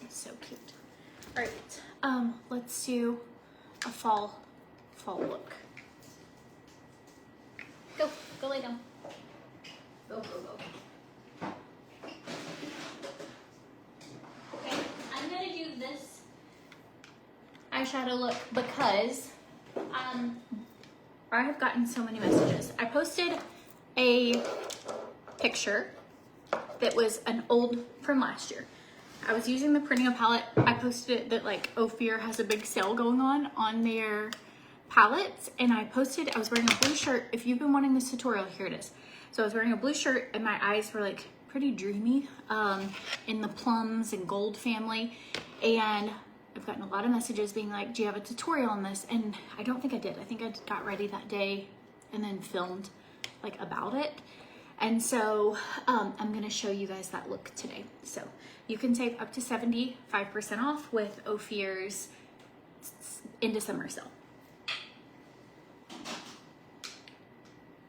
It's so cute. All right, let's do a fall look. Go lay down. Go. Okay, I'm gonna do this eyeshadow look because I have gotten so many messages. I posted a picture that was an old from last year. I was using the Printing palette. I posted it that like Ophir has a big sale going on their palettes, and I was wearing a blue shirt. If you've been wanting this tutorial, here it is. So I was wearing a blue shirt and my eyes were like pretty dreamy, in the plums and gold family, and I've gotten a lot of messages being like, do you have a tutorial on this? And I don't think I did. I think I got ready that day and then filmed like about it. And so I'm gonna show you guys that look today. So you can save up to 75% off with Ophir's into summer sale.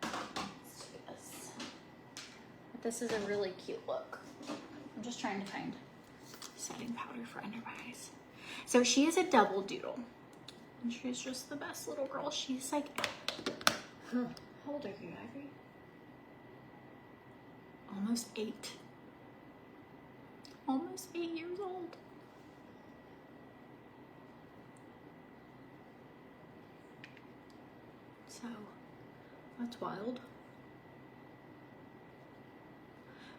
Let's do this. But this is a really cute look. I'm just trying to find setting powder for under my eyes. So she is a double doodle. And she's just the best little girl. She's like, how old are you, Ivory? Almost 8. Almost 8 years old. So, that's wild.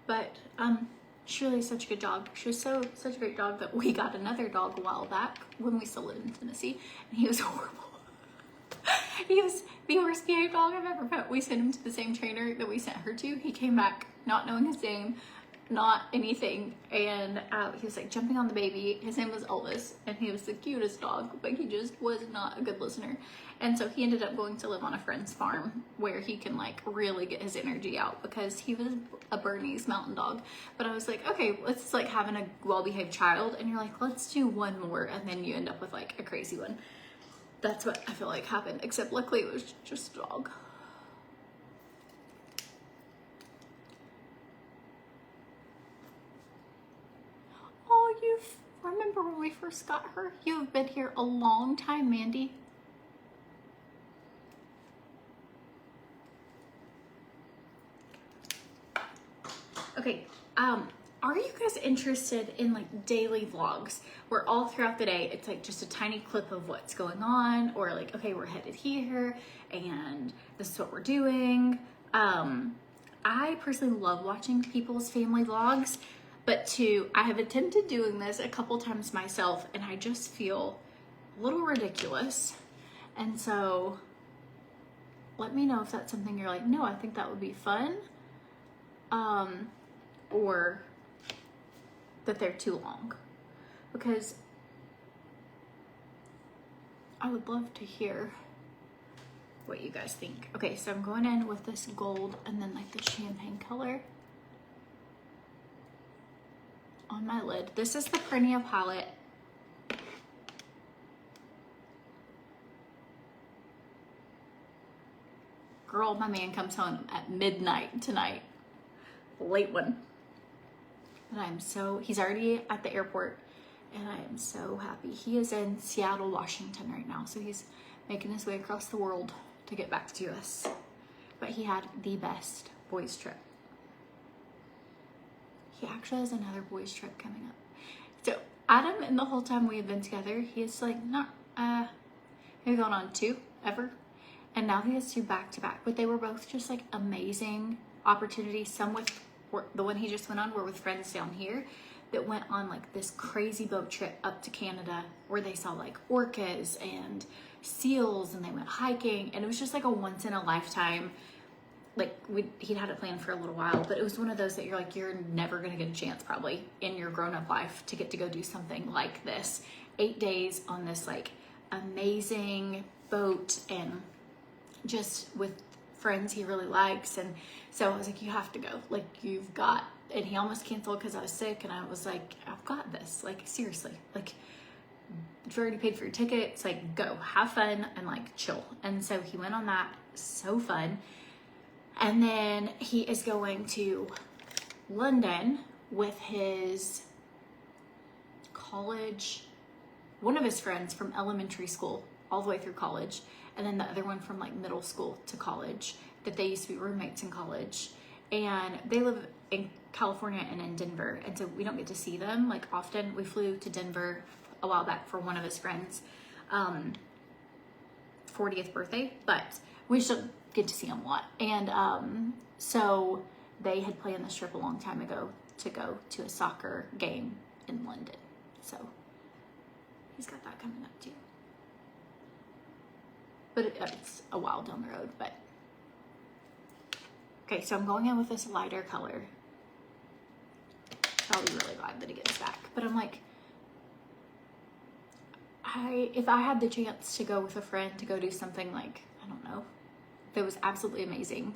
But, she really is such a good dog. She was such a great dog that we got another dog a while back when we still lived in Tennessee, and he was horrible. He was the worst behaved dog I've ever met. We sent him to the same trainer that we sent her to. He came back not knowing his name, not anything. And he was like jumping on the baby. His name was Elvis, and he was the cutest dog, but he just was not a good listener. And so he ended up going to live on a friend's farm where he can like really get his energy out, because he was a Bernese mountain dog. But I was like, okay, it's like having a well-behaved child, and you're like, let's do one more, and then you end up with like a crazy one. That's what I feel like happened, except luckily it was just a dog. Oh, you remember when we first got her? You've been here a long time, Mandy. Okay, are you guys interested in like daily vlogs where all throughout the day it's like just a tiny clip of what's going on, or like, okay, we're headed here and this is what we're doing? I personally love watching people's family vlogs, but I have attempted doing this a couple times myself, and I just feel a little ridiculous. And so let me know if that's something you're like, no, I think that would be fun. Or that they're too long, because I would love to hear what you guys think. Okay, so I'm going in with this gold and then like the champagne color on my lid. This is the Perennial palette. Girl, my man comes home at midnight tonight. Late one. And he's already at the airport, and I am so happy. He is in Seattle, Washington right now, so he's making his way across the world to get back to us. But he had the best boys trip. He actually has another boys trip coming up. So Adam, and the whole time we have been together, he's like not maybe going on 2 ever, and now he has 2 back to back. But they were both just like amazing opportunities. Some with the one he just went on were with friends down here that went on like this crazy boat trip up to Canada where they saw like orcas and seals, and they went hiking, and it was just like a once in a lifetime. Like he'd had it planned for a little while, but it was one of those that you're like, you're never gonna get a chance probably in your grown-up life to get to go do something like this. 8 days on this like amazing boat, and just with friends he really likes. And so I was like, you have to go, like you've got. And he almost canceled because I was sick, and I was like, I've got this, like seriously, like you've already paid for your tickets, like go have fun and like chill. And so he went on that, so fun. And then he is going to London with his college, one of his friends from elementary school all the way through college, and then the other one from like middle school to college, that they used to be roommates in college. And they live in California and in Denver, and so we don't get to see them like often. We flew to Denver a while back for one of his friends' 40th birthday, but we still get to see him a lot. And so they had planned this trip a long time ago to go to a soccer game in London. So he's got that coming up too. But it's a while down the road. But okay, so I'm going in with this lighter color. I'll be really glad that he gets back. But I'm like, if I had the chance to go with a friend to go do something like, I don't know, that was absolutely amazing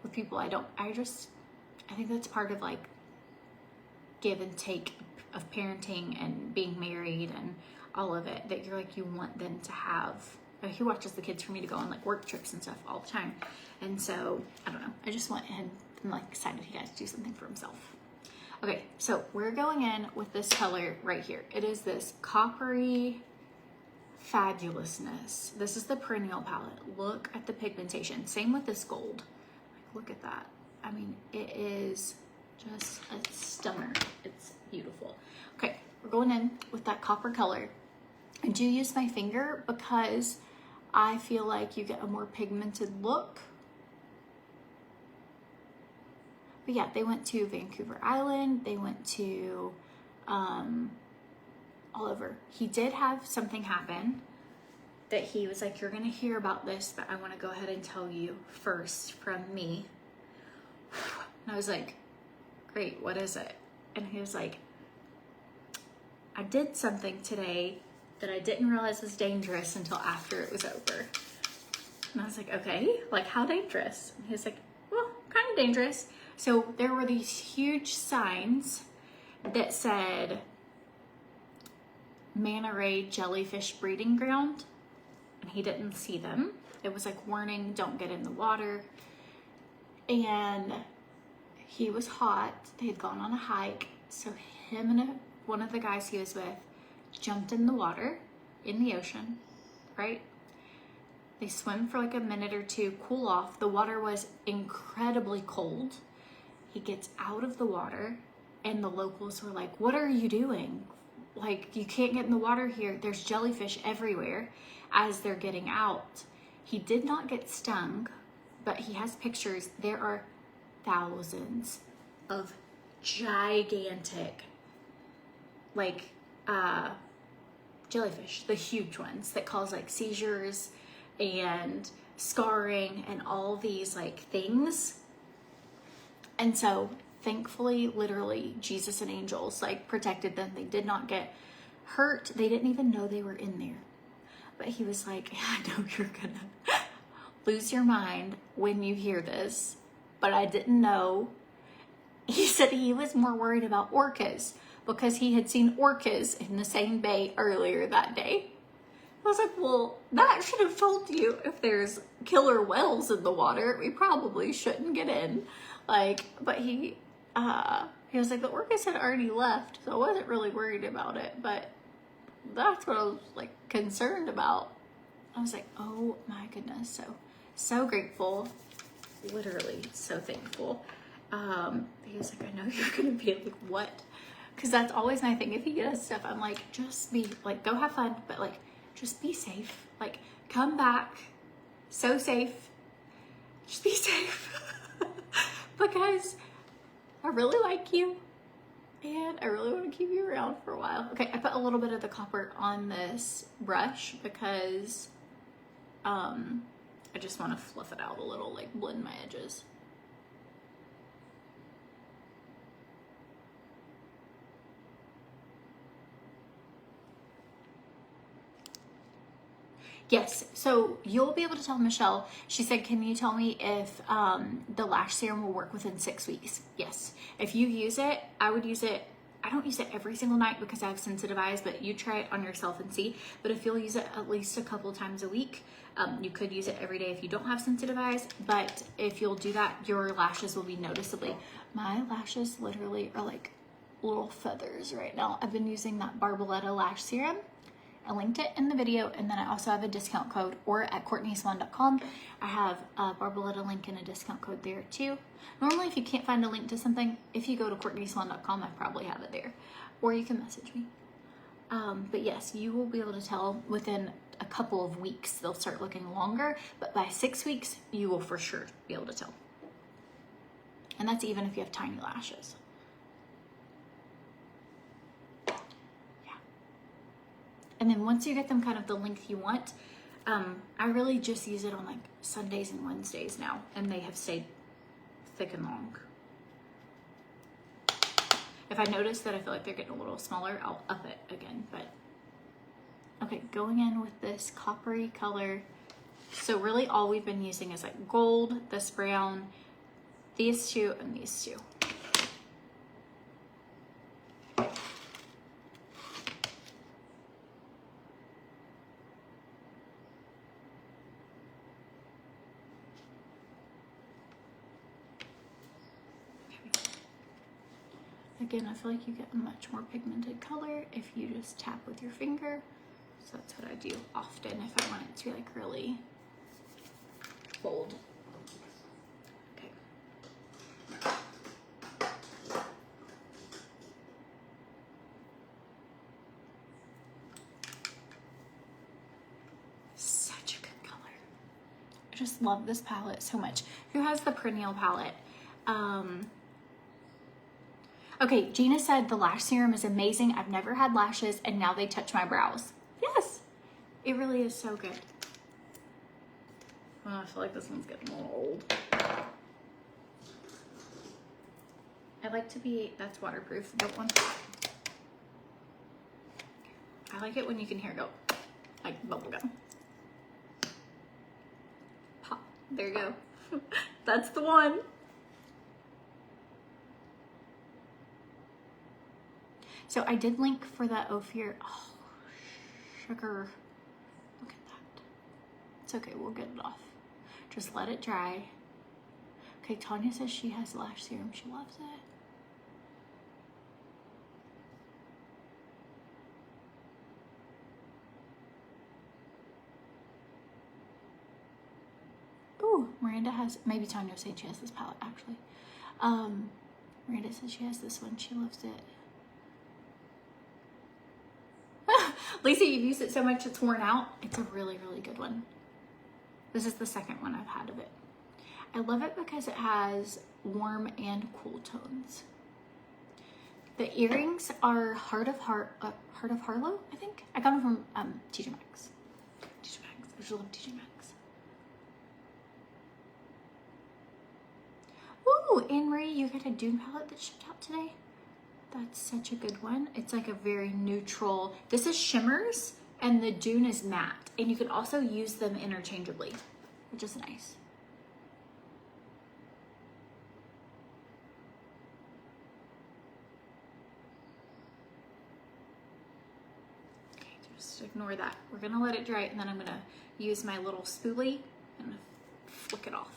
with people I think that's part of like give and take of parenting and being married and all of it, that you're like, you want them to have. He watches the kids for me to go on like work trips and stuff all the time. And so, I don't know, I just want him, I'm like excited he got to do something for himself. Okay, so we're going in with this color right here. It is this coppery fabulousness. This is the Perennial palette. Look at the pigmentation. Same with this gold. Like, look at that. I mean, it is just a stunner. It's beautiful. Okay, we're going in with that copper color. I do use my finger because I feel like you get a more pigmented look. But yeah, they went to Vancouver Island. They went to all over. He did have something happen that he was like, you're gonna hear about this, but I wanna go ahead and tell you first from me. And I was like, great, what is it? And he was like, I did something today that I didn't realize was dangerous until after it was over. And I was like, okay, like how dangerous? And he was like, well, kind of dangerous. So there were these huge signs that said manta ray jellyfish breeding ground, and he didn't see them. It was like, warning, don't get in the water. And he was hot. They had gone on a hike. So him and one of the guys he was with jumped in the water in the ocean, right? They swim for like a minute or two, cool off. The water was incredibly cold. He gets out of the water and the locals were like, what are you doing? Like, you can't get in the water here. There's jellyfish everywhere. As they're getting out, he did not get stung, but he has pictures. There are thousands of gigantic, like, jellyfish, the huge ones that cause like seizures and scarring and all these like things. And so thankfully, literally, Jesus and angels like protected them. They did not get hurt. They didn't even know they were in there. But he was like, I know you're gonna lose your mind when you hear this, but I didn't know. He said he was more worried about orcas because he had seen orcas in the same bay earlier that day. I was like, well, that should have told you if there's killer whales in the water, we probably shouldn't get in. Like, but he was like, the orcas had already left, so I wasn't really worried about it, but that's what I was like concerned about. I was like, oh my goodness. So grateful, literally so thankful. He was like, I know you're gonna be like, what? Because that's always my thing. If he does stuff, I'm like, just be like, go have fun, but like, just be safe. Like, come back so safe. Just be safe. Because I really like you and I really want to keep you around for a while. Okay, I put a little bit of the copper on this brush because I just want to fluff it out a little, like blend my edges. Yes, so you'll be able to tell Michelle. She said, can you tell me if the lash serum will work within 6 weeks? Yes. If you use it, I would use it. I don't use it every single night because I have sensitive eyes, but you try it on yourself and see. But if you'll use it at least a couple times a week, you could use it every day if you don't have sensitive eyes. But if you'll do that, your lashes will be noticeably. My lashes literally are like little feathers right now. I've been using that Barboletta lash serum. I linked it in the video, and then I also have a discount code, or at CourtneySwan.com. I have a Barboletta link and a discount code there too. Normally, if you can't find a link to something, if you go to CourtneySwan.com, I probably have it there, or you can message me. But yes, you will be able to tell within a couple of weeks. They'll start looking longer, but by 6 weeks, you will for sure be able to tell. And that's even if you have tiny lashes. And then once you get them kind of the length you want, I really just use it on like Sundays and Wednesdays now, and they have stayed thick and long. If I notice that I feel like they're getting a little smaller, I'll up it again. But okay, going in with this coppery color. So really all we've been using is like gold, this brown, these two, and these two. Again, I feel like you get a much more pigmented color if you just tap with your finger. So that's what I do often if I want it to like really bold. Okay. Such a good color. I just love this palette so much. Who has the perennial palette? Okay, Gina said the lash serum is amazing. I've never had lashes and now they touch my brows. Yes, it really is so good. Oh, I feel like this one's getting a little old. I like to be, that's waterproof. Don't want hot. I like it when you can hear it go, like bubble gum. Pop, there you go. That's the one. So I did link for that Ophir. Oh, sugar. Look at that. It's okay, we'll get it off. Just let it dry. Okay, Tanya says she has lash serum. She loves it. Ooh, Miranda has, maybe Tanya was saying she has this palette actually. Miranda says she has this one. She loves it. Lisa, you've used it so much it's worn out. It's a really, really good one. This is the second one I've had of it. I love it because it has warm and cool tones. The earrings are Heart of Harlow, I think. I got them from TJ Maxx. TJ Maxx. I just love TJ Maxx. Ooh, Anne-Marie, you got a Dune palette that shipped out today. That's such a good one. It's like a very neutral. This is shimmers and the Dune is matte. And you can also use them interchangeably, which is nice. Okay, just ignore that. We're gonna let it dry and then I'm gonna use my little spoolie and flick it off.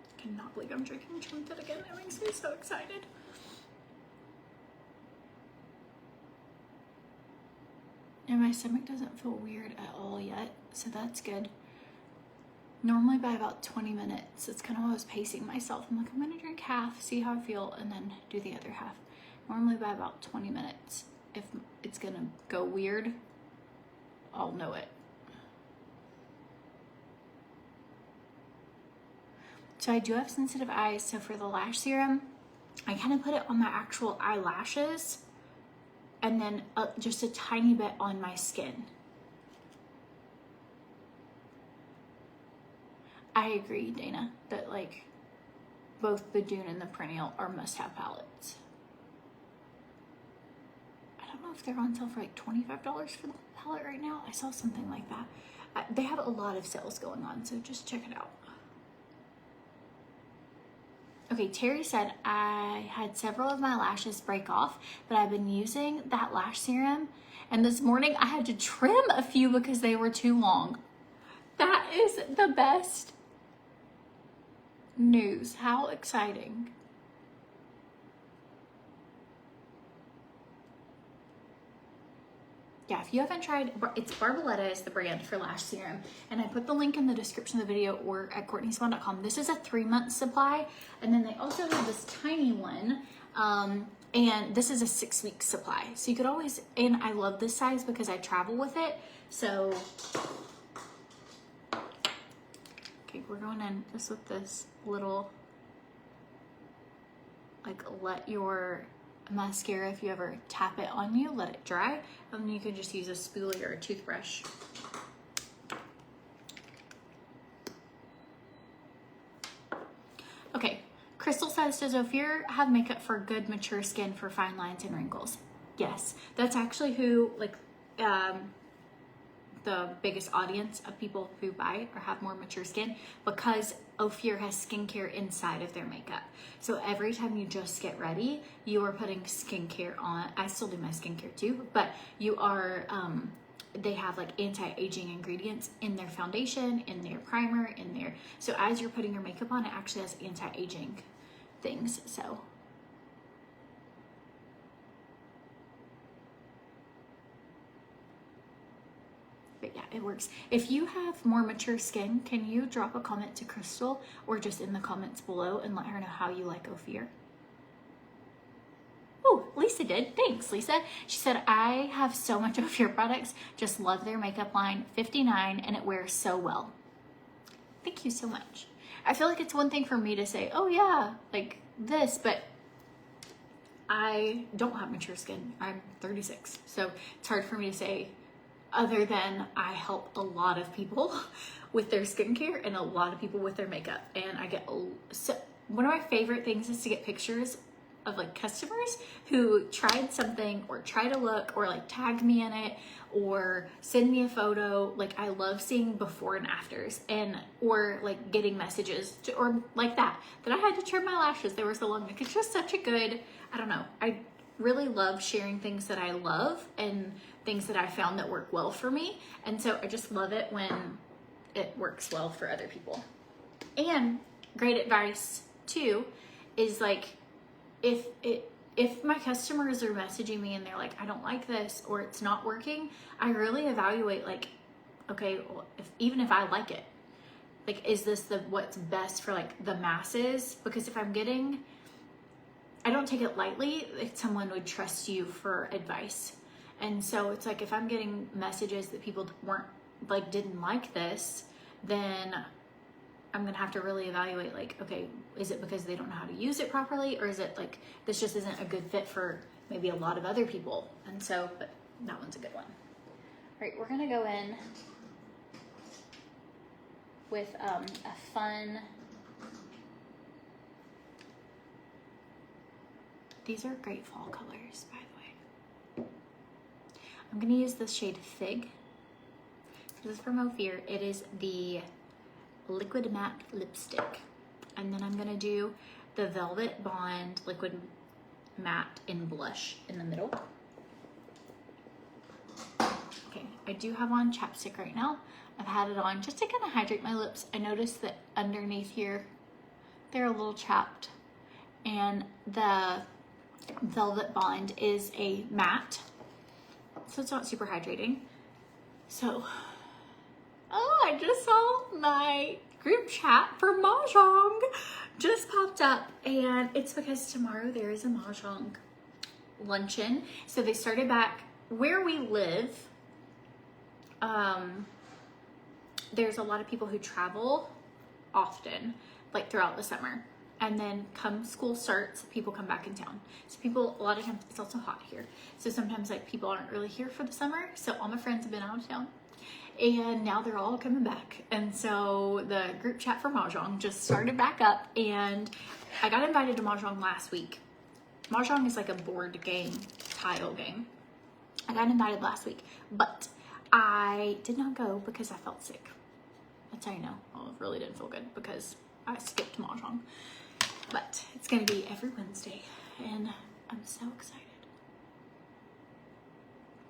I cannot believe I'm drinking TrimFit again. That makes me so excited. And my stomach doesn't feel weird at all yet, so that's good. Normally by about 20 minutes, it's kind of how I was pacing myself. I'm like, I'm gonna drink half, see how I feel, and then do the other half. Normally by about 20 minutes, if it's gonna go weird, I'll know it. So I do have sensitive eyes, so for the lash serum, I kind of put it on my actual eyelashes and then just a tiny bit on my skin. I agree, Dana, that like both the Dune and the Perennial are must-have palettes. I don't know if they're on sale for like $25 for the palette right now. I saw something like that. They have a lot of sales going on, so just check it out. Okay, Terry said, I had several of my lashes break off, but I've been using that lash serum, and this morning I had to trim a few because they were too long. That is the best news. How exciting. Yeah, if you haven't tried, it's Barboletta is the brand for lash serum. And I put the link in the description of the video or at CourtneySwan.com. This is a 3-month supply. And then they also have this tiny one. And this is a 6-week supply. So you could always, and I love this size because I travel with it. So, okay, we're going in just with this little, like let your mascara, if you ever tap it on you, let it dry, and then you can just use a spoolie or a toothbrush. Okay, Crystal says, does Ophir have makeup for good mature skin for fine lines and wrinkles? Yes, that's actually who, like, the biggest audience of people who buy or have more mature skin, because Ophir has skincare inside of their makeup. So every time you just get ready, you are putting skincare on. I still do my skincare too, but you are, they have like anti-aging ingredients in their foundation, in their primer, in their, so as you're putting your makeup on, it actually has anti-aging things, so. But yeah, it works. If you have more mature skin, can you drop a comment to Crystal or just in the comments below and let her know how you like Ophir? Oh, Lisa did. Thanks, Lisa. She said, I have so much Ophir products. Just love their makeup line. $59 and it wears so well. Thank you so much. I feel like it's one thing for me to say, oh yeah, like this, but I don't have mature skin. I'm 36. So it's hard for me to say, other than I help a lot of people with their skincare and a lot of people with their makeup. And I get, so one of my favorite things is to get pictures of like customers who tried something or tried a look or like tag me in it or send me a photo. Like I love seeing before and afters, and or like getting messages to, or like that I had to trim my lashes, they were so long. Like it's just such a good, I don't know, I really love sharing things that I love and things that I found that work well for me. And so I just love it when it works well for other people. And great advice too is like, if my customers are messaging me and they're like, I don't like this or it's not working, I really evaluate like, okay, well, even if I like it, like, is this what's best for like the masses? Because if I'm getting, I don't take it lightly if someone would trust you for advice. And so it's like, if I'm getting messages that people didn't like this, then I'm gonna have to really evaluate like, okay, is it because they don't know how to use it properly? Or is it like, this just isn't a good fit for maybe a lot of other people? And so, but that one's a good one. All right, we're gonna go in with a fun, these are great fall colors, by the way. I'm gonna use the shade Fig. This is from Ophir. It is the liquid matte lipstick, and then I'm gonna do the Velvet Bond liquid matte in blush in the middle. Okay, I do have on chapstick right now. I've had it on just to kind of hydrate my lips. I noticed that underneath here they're a little chapped, and the Velvet Bond is a matte, so it's not super hydrating. So oh, I just saw my group chat for Mahjong just popped up, and it's because tomorrow there is a Mahjong luncheon. So they started back where we live. There's a lot of people who travel often, like throughout the summer. And then come school starts, people come back in town. So people, a lot of times, it's also hot here. So sometimes like people aren't really here for the summer. So all my friends have been out of town. And now they're all coming back. And so the group chat for Mahjong just started back up, and I got invited to Mahjong last week. Mahjong is like a board game, tile game. I got invited last week, but I did not go because I felt sick. That's how you know. Well, it really didn't feel good because I skipped Mahjong. But it's gonna be every Wednesday, and I'm so excited.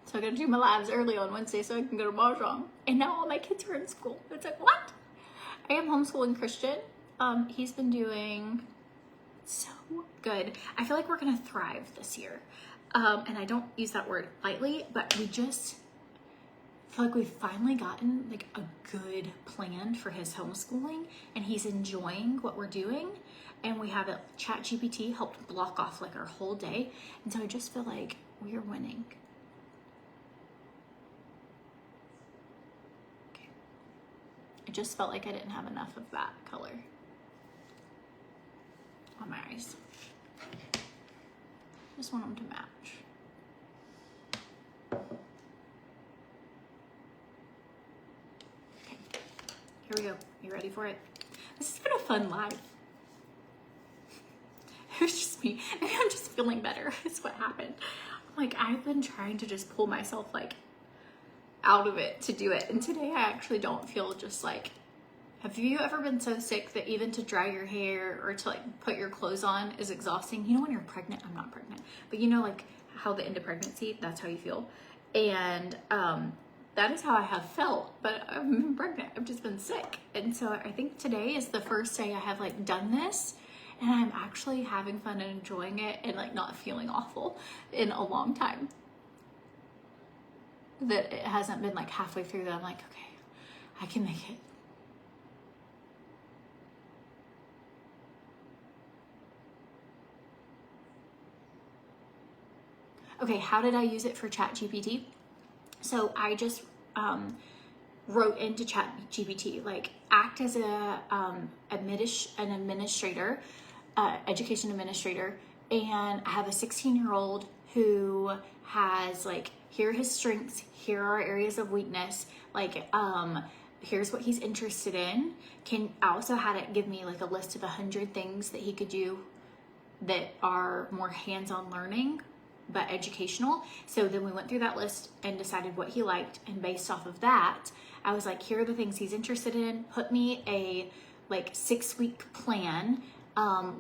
So I gotta do my labs early on Wednesday so I can go to Mahjong. And now all my kids are in school. It's like, what? I am homeschooling Christian. He's been doing so good. I feel like we're gonna thrive this year. And I don't use that word lightly, but we just feel like we've finally gotten like a good plan for his homeschooling, and he's enjoying what we're doing. And we have ChatGPT helped block off like our whole day. And so I just feel like we are winning. Okay. I just felt like I didn't have enough of that color on my eyes. Just want them to match. Okay, here we go. You ready for it? This has been a fun live. It was just me. Maybe I'm just feeling better. It's what happened. Like, I've been trying to just pull myself like out of it to do it. And today I actually don't feel just like, have you ever been so sick that even to dry your hair or to like put your clothes on is exhausting? You know when you're pregnant, I'm not pregnant, but you know like how the end of pregnancy, that's how you feel. And that is how I have felt, but I've been pregnant. I've just been sick. And so I think today is the first day I have like done this, and I'm actually having fun and enjoying it and like not feeling awful in a long time. That it hasn't been like halfway through that I'm like, okay, I can make it. Okay, how did I use it for ChatGPT? So I just wrote into ChatGPT, like act as an administrator, education administrator, and I have a 16-year-old who has like, here are his strengths, here are areas of weakness, like here's what he's interested in. I also had it give me like a list of 100 things that he could do that are more hands-on learning but educational. So then we went through that list and decided what he liked, and based off of that, I was like, here are the things he's interested in. Put me a like 6-week plan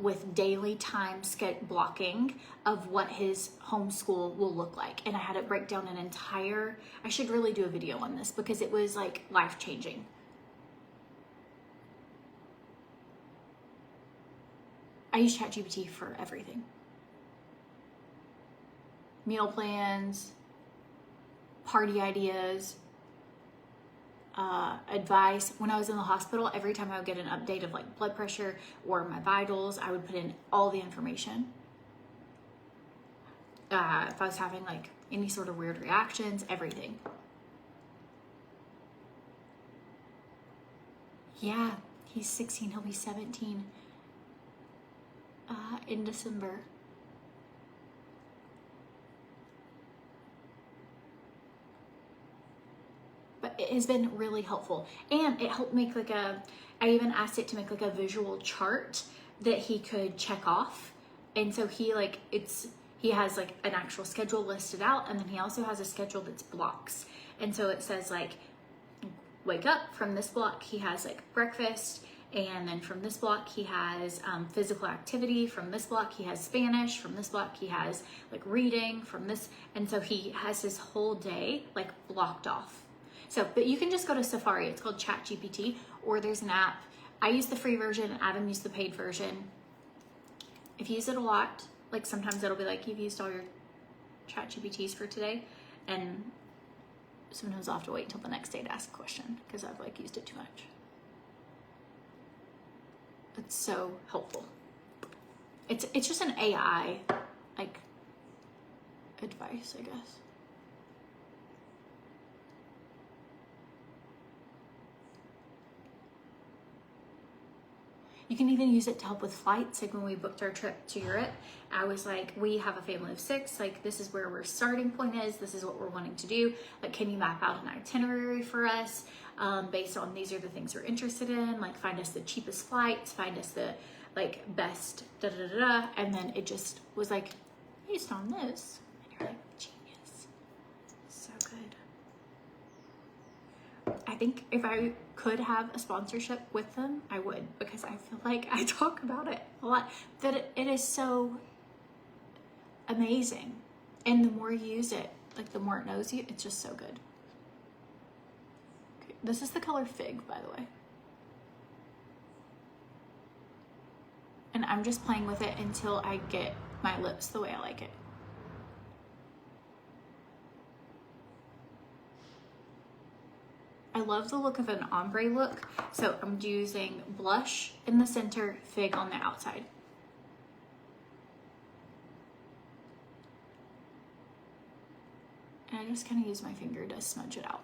with daily time blocking of what his homeschool will look like. And I had it break down an entire, I should really do a video on this because it was like life-changing. I use ChatGPT for everything. Meal plans, party ideas, advice. When I was in the hospital, every time I would get an update of like blood pressure or my vitals, I would put in all the information. If I was having like any sort of weird reactions, everything. Yeah, he's 16, he'll be 17 in December. But it has been really helpful, and it helped make like I even asked it to make like a visual chart that he could check off. And so he has like an actual schedule listed out, and then he also has a schedule that's blocks. And so it says like, wake up, from this block he has like breakfast, and then from this block he has physical activity, from this block he has Spanish, from this block he has like reading, from this, and so he has his whole day like blocked off. So, but you can just go to Safari, it's called ChatGPT, or there's an app. I use the free version, Adam used the paid version. If you use it a lot, like sometimes it'll be like, you've used all your ChatGPTs for today, and sometimes I'll have to wait until the next day to ask a question because I've like used it too much. It's so helpful. It's just an AI like advice, I guess. You can even use it to help with flights. Like when we booked our trip to Europe, I was like, we have a family of 6. Like this is where our starting point is. This is what we're wanting to do. Like, can you map out an itinerary for us based on these are the things we're interested in? Like find us the cheapest flights, find us the like best da da da da. And then it just was like, based on this. And you're like, genius. So good. I think if I could have a sponsorship with them, I would, because I feel like I talk about it a lot, that it is so amazing. And the more you use it, like the more it knows you, it's just so good. Okay, this is the color Fig, by the way. And I'm just playing with it until I get my lips the way I like it. I love the look of an ombre look, so I'm using blush in the center, Fig on the outside. And I just kind of use my finger to smudge it out.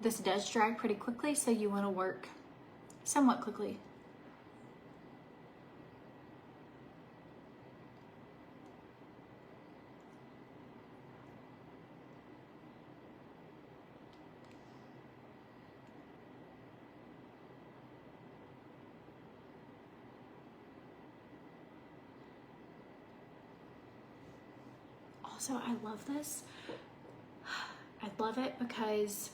This does dry pretty quickly, so you want to work somewhat quickly. So I love this. I love it because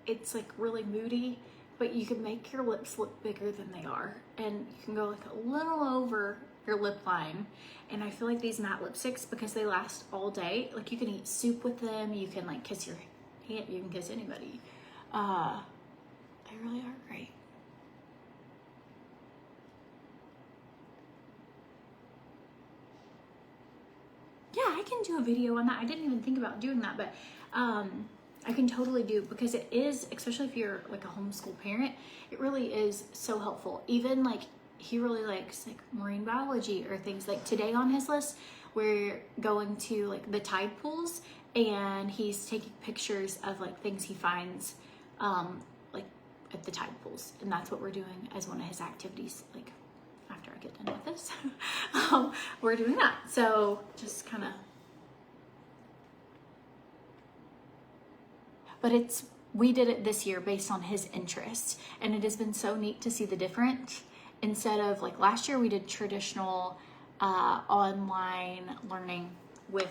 it's like really moody, but you can make your lips look bigger than they are. And you can go like a little over your lip line. And I feel like these matte lipsticks, because they last all day, like you can eat soup with them, you can like kiss your hand, you can kiss anybody. They really are great. Yeah, I can do a video on that. I didn't even think about doing that, but I can totally do, because it is, especially if you're like a homeschool parent, it really is so helpful. Even like he really likes like marine biology or things. Like today on his list, we're going to like the tide pools, and he's taking pictures of like things he finds like at the tide pools, and that's what we're doing as one of his activities. Like after I get done with this, we're doing that. So just kind of but we did it this year based on his interests, and it has been so neat to see the difference. Instead of like last year, we did traditional online learning with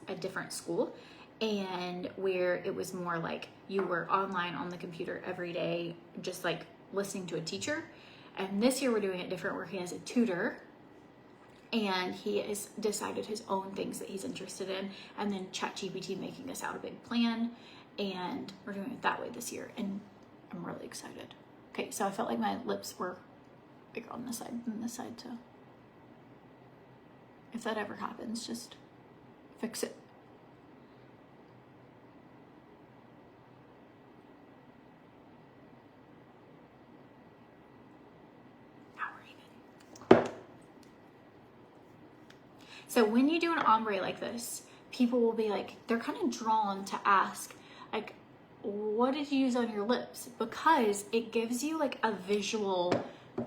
a different school, and where it was more like you were online on the computer every day, just like listening to a teacher. And this year we're doing it different, where he has a tutor, and he has decided his own things that he's interested in, and then ChatGPT making us out a big plan, and we're doing it that way this year, and I'm really excited. Okay, so I felt like my lips were bigger on this side than this side, so if that ever happens, just fix it. Now we're even. So when you do an ombre like this, people will be like, they're kind of drawn to ask, like, what did you use on your lips? Because it gives you like a visual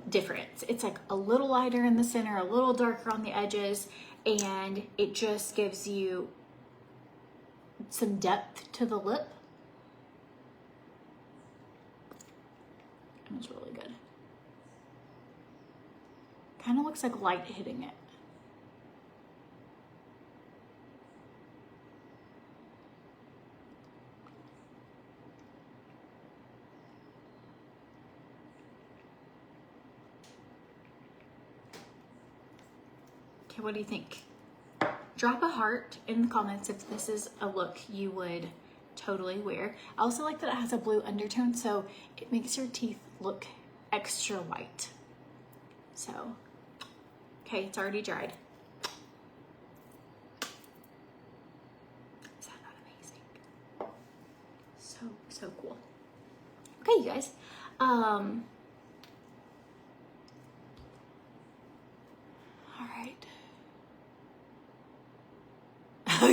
difference. It's like a little lighter in the center, a little darker on the edges, and it just gives you some depth to the lip. And it's really good. Kind of looks like light hitting it. Okay, what do you think? Drop a heart in the comments if this is a look you would totally wear. I also like that it has a blue undertone, so it makes your teeth look extra white. So, okay, it's already dried. Is that not amazing? So cool. Okay, you guys. All right.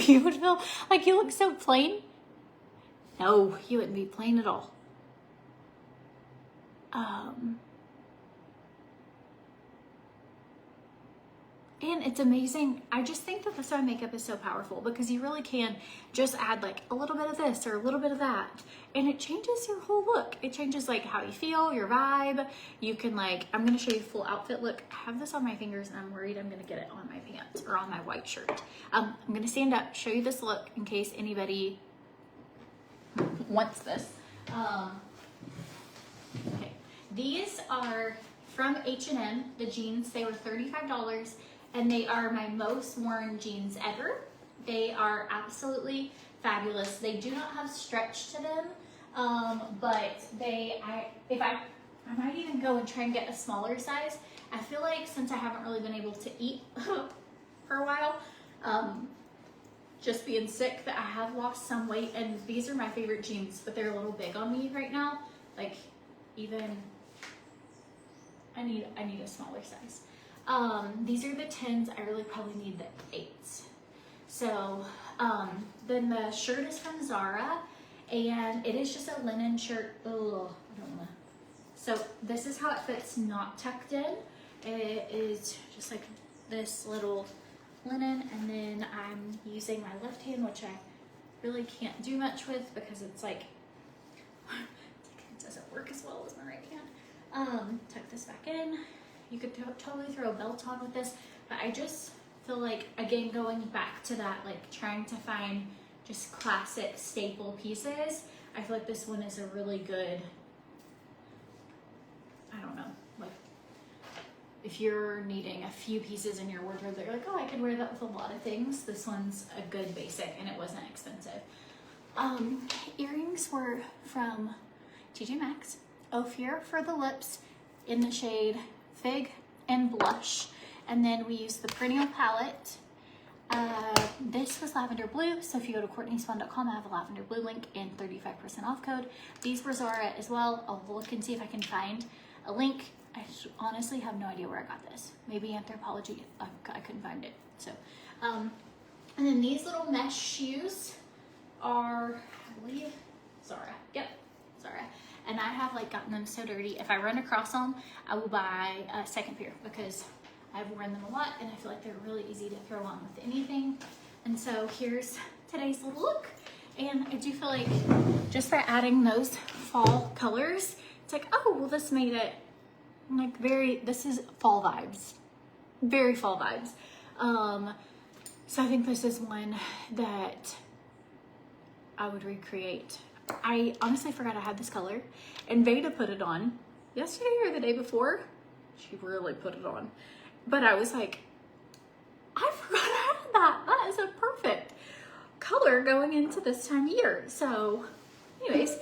You would feel like you look so plain. No, you wouldn't be plain at all. And it's amazing. I just think that this eye makeup is so powerful, because you really can just add like a little bit of this or a little bit of that, and it changes your whole look. It changes like how you feel, your vibe. You can like, I'm gonna show you a full outfit look. I have this on my fingers and I'm worried I'm gonna get it on my pants or on my white shirt. I'm gonna stand up, show you this look in case anybody wants this. Okay, these are from H&M, the jeans. They were $35. And they are my most worn jeans ever. They are absolutely fabulous. They do not have stretch to them, but I might even go and try and get a smaller size. I feel like since I haven't really been able to eat for a while, just being sick, that I have lost some weight, and these are my favorite jeans, but they're a little big on me right now. Like, even, I need a smaller size. These are the 10s. I really probably need the 8s. So, then the shirt is from Zara, and it is just a linen shirt. Oh, I don't wanna. So this is how it fits, not tucked in. It is just like this little linen, and then I'm using my left hand, which I really can't do much with because it's like, it doesn't work as well as my right hand. Tuck this back in. You could totally throw a belt on with this, but I just feel like, again, going back to that, like trying to find just classic staple pieces, I feel like this one is a really good, I don't know, like if you're needing a few pieces in your wardrobe that you're like, oh, I could wear that with a lot of things, this one's a good basic, and it wasn't expensive. Earrings were from TJ Maxx. Ophir for the lips in the shade Fig and Blush. And then we used the Perennial palette. This was lavender blue, so if you go to CourtneySwan.com, I have a lavender blue link and 35% off code. These were Zara as well. I'll look and see if I can find a link. I honestly have no idea where I got this. Maybe Anthropology, I couldn't find it. So, and then these little mesh shoes are, I believe, Zara. Yep, Zara. And I have like gotten them so dirty. If I run across them, I will buy a second pair because I've worn them a lot and I feel like they're really easy to throw on with anything. And so here's today's little look. And I do feel like just by adding those fall colors, it's like, oh, well, this made it like this is fall vibes, very fall vibes. So I think this is one that I would recreate. I honestly forgot I had this color, and Veda put it on yesterday or the day before. She really put it on, but I was like, I forgot I had that. That is a perfect color going into this time of year. So anyways,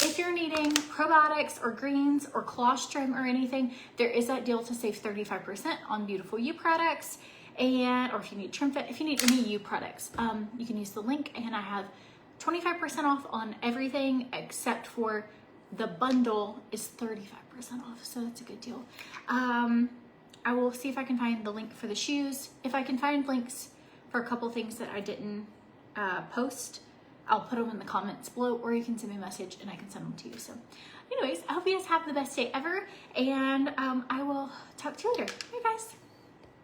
if you're needing probiotics or greens or colostrum or anything, there is that deal to save 35% on Beautiful You products. Or if you need TrimFit, if you need any You products, you can use the link, and I have 25% off on everything except for the bundle is 35% off. So that's a good deal. I will see if I can find the link for the shoes. If I can find links for a couple things that I didn't post, I'll put them in the comments below, or you can send me a message and I can send them to you. So anyways, I hope you guys have the best day ever, and I will talk to you later. Bye guys.